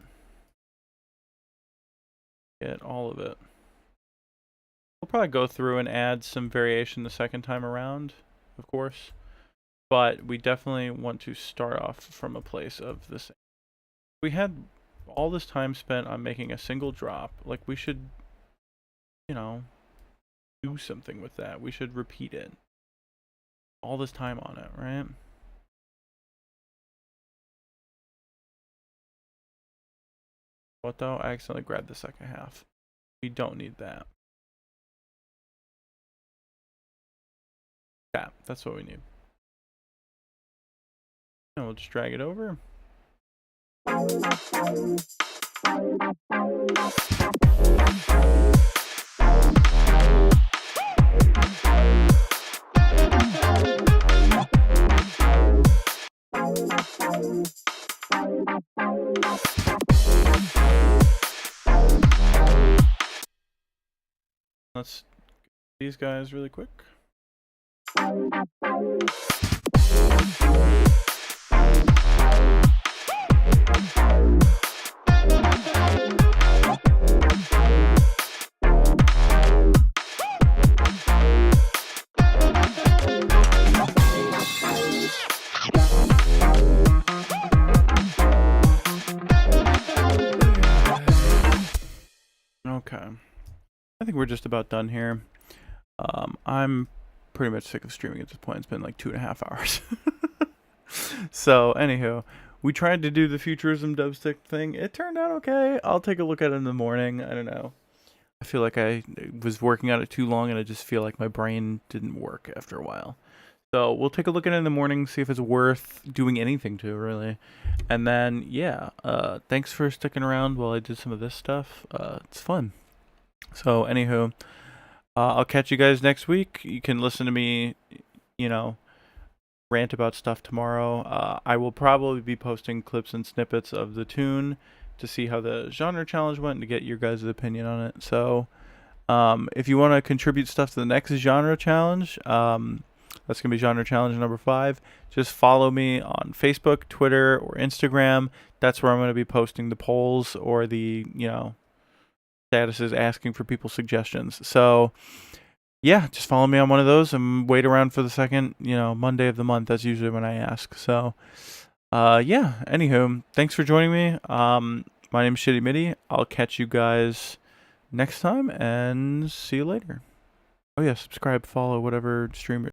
Get all of it. We'll probably go through and add some variation the second time around, of course. but we definitely want to start off from a place of the same. We had all this time spent on making a single drop. Like, we should, you know, do something with that. We should repeat it. All this time on it, right? What though? I accidentally grabbed the second half. We don't need that. Yeah, that's what we need. And we'll just drag it over. Let's get these guys really quick. Okay. I think we're just about done here. I'm pretty much sick of streaming at this point. It's been like 2.5 hours. So, anywho, we tried to do the Futurism Dubstep thing. It turned out okay. I'll take a look at it in the morning. I don't know. I feel like I was working on it too long, and I just feel like my brain didn't work after a while. So we'll take a look at it in the morning, see if it's worth doing anything to, really. And then, yeah, thanks for sticking around while I did some of this stuff. It's fun. So, anywho, I'll catch you guys next week. You can listen to me, you know, rant about stuff tomorrow. I will probably be posting clips and snippets of the tune to see how the genre challenge went and to get your guys' opinion on it. So, if you want to contribute stuff to the next genre challenge, that's going to be genre challenge number 5. Just follow me on Facebook, Twitter, or Instagram. That's where I'm going to be posting the polls or the, you know, statuses asking for people's suggestions. So, yeah, just follow me on one of those and wait around for the second, you know, Monday of the month. That's usually when I ask. So, yeah, anywho, thanks for joining me. My name's Shidi Midi. I'll catch you guys next time and see you later. Oh yeah, subscribe, follow, whatever stream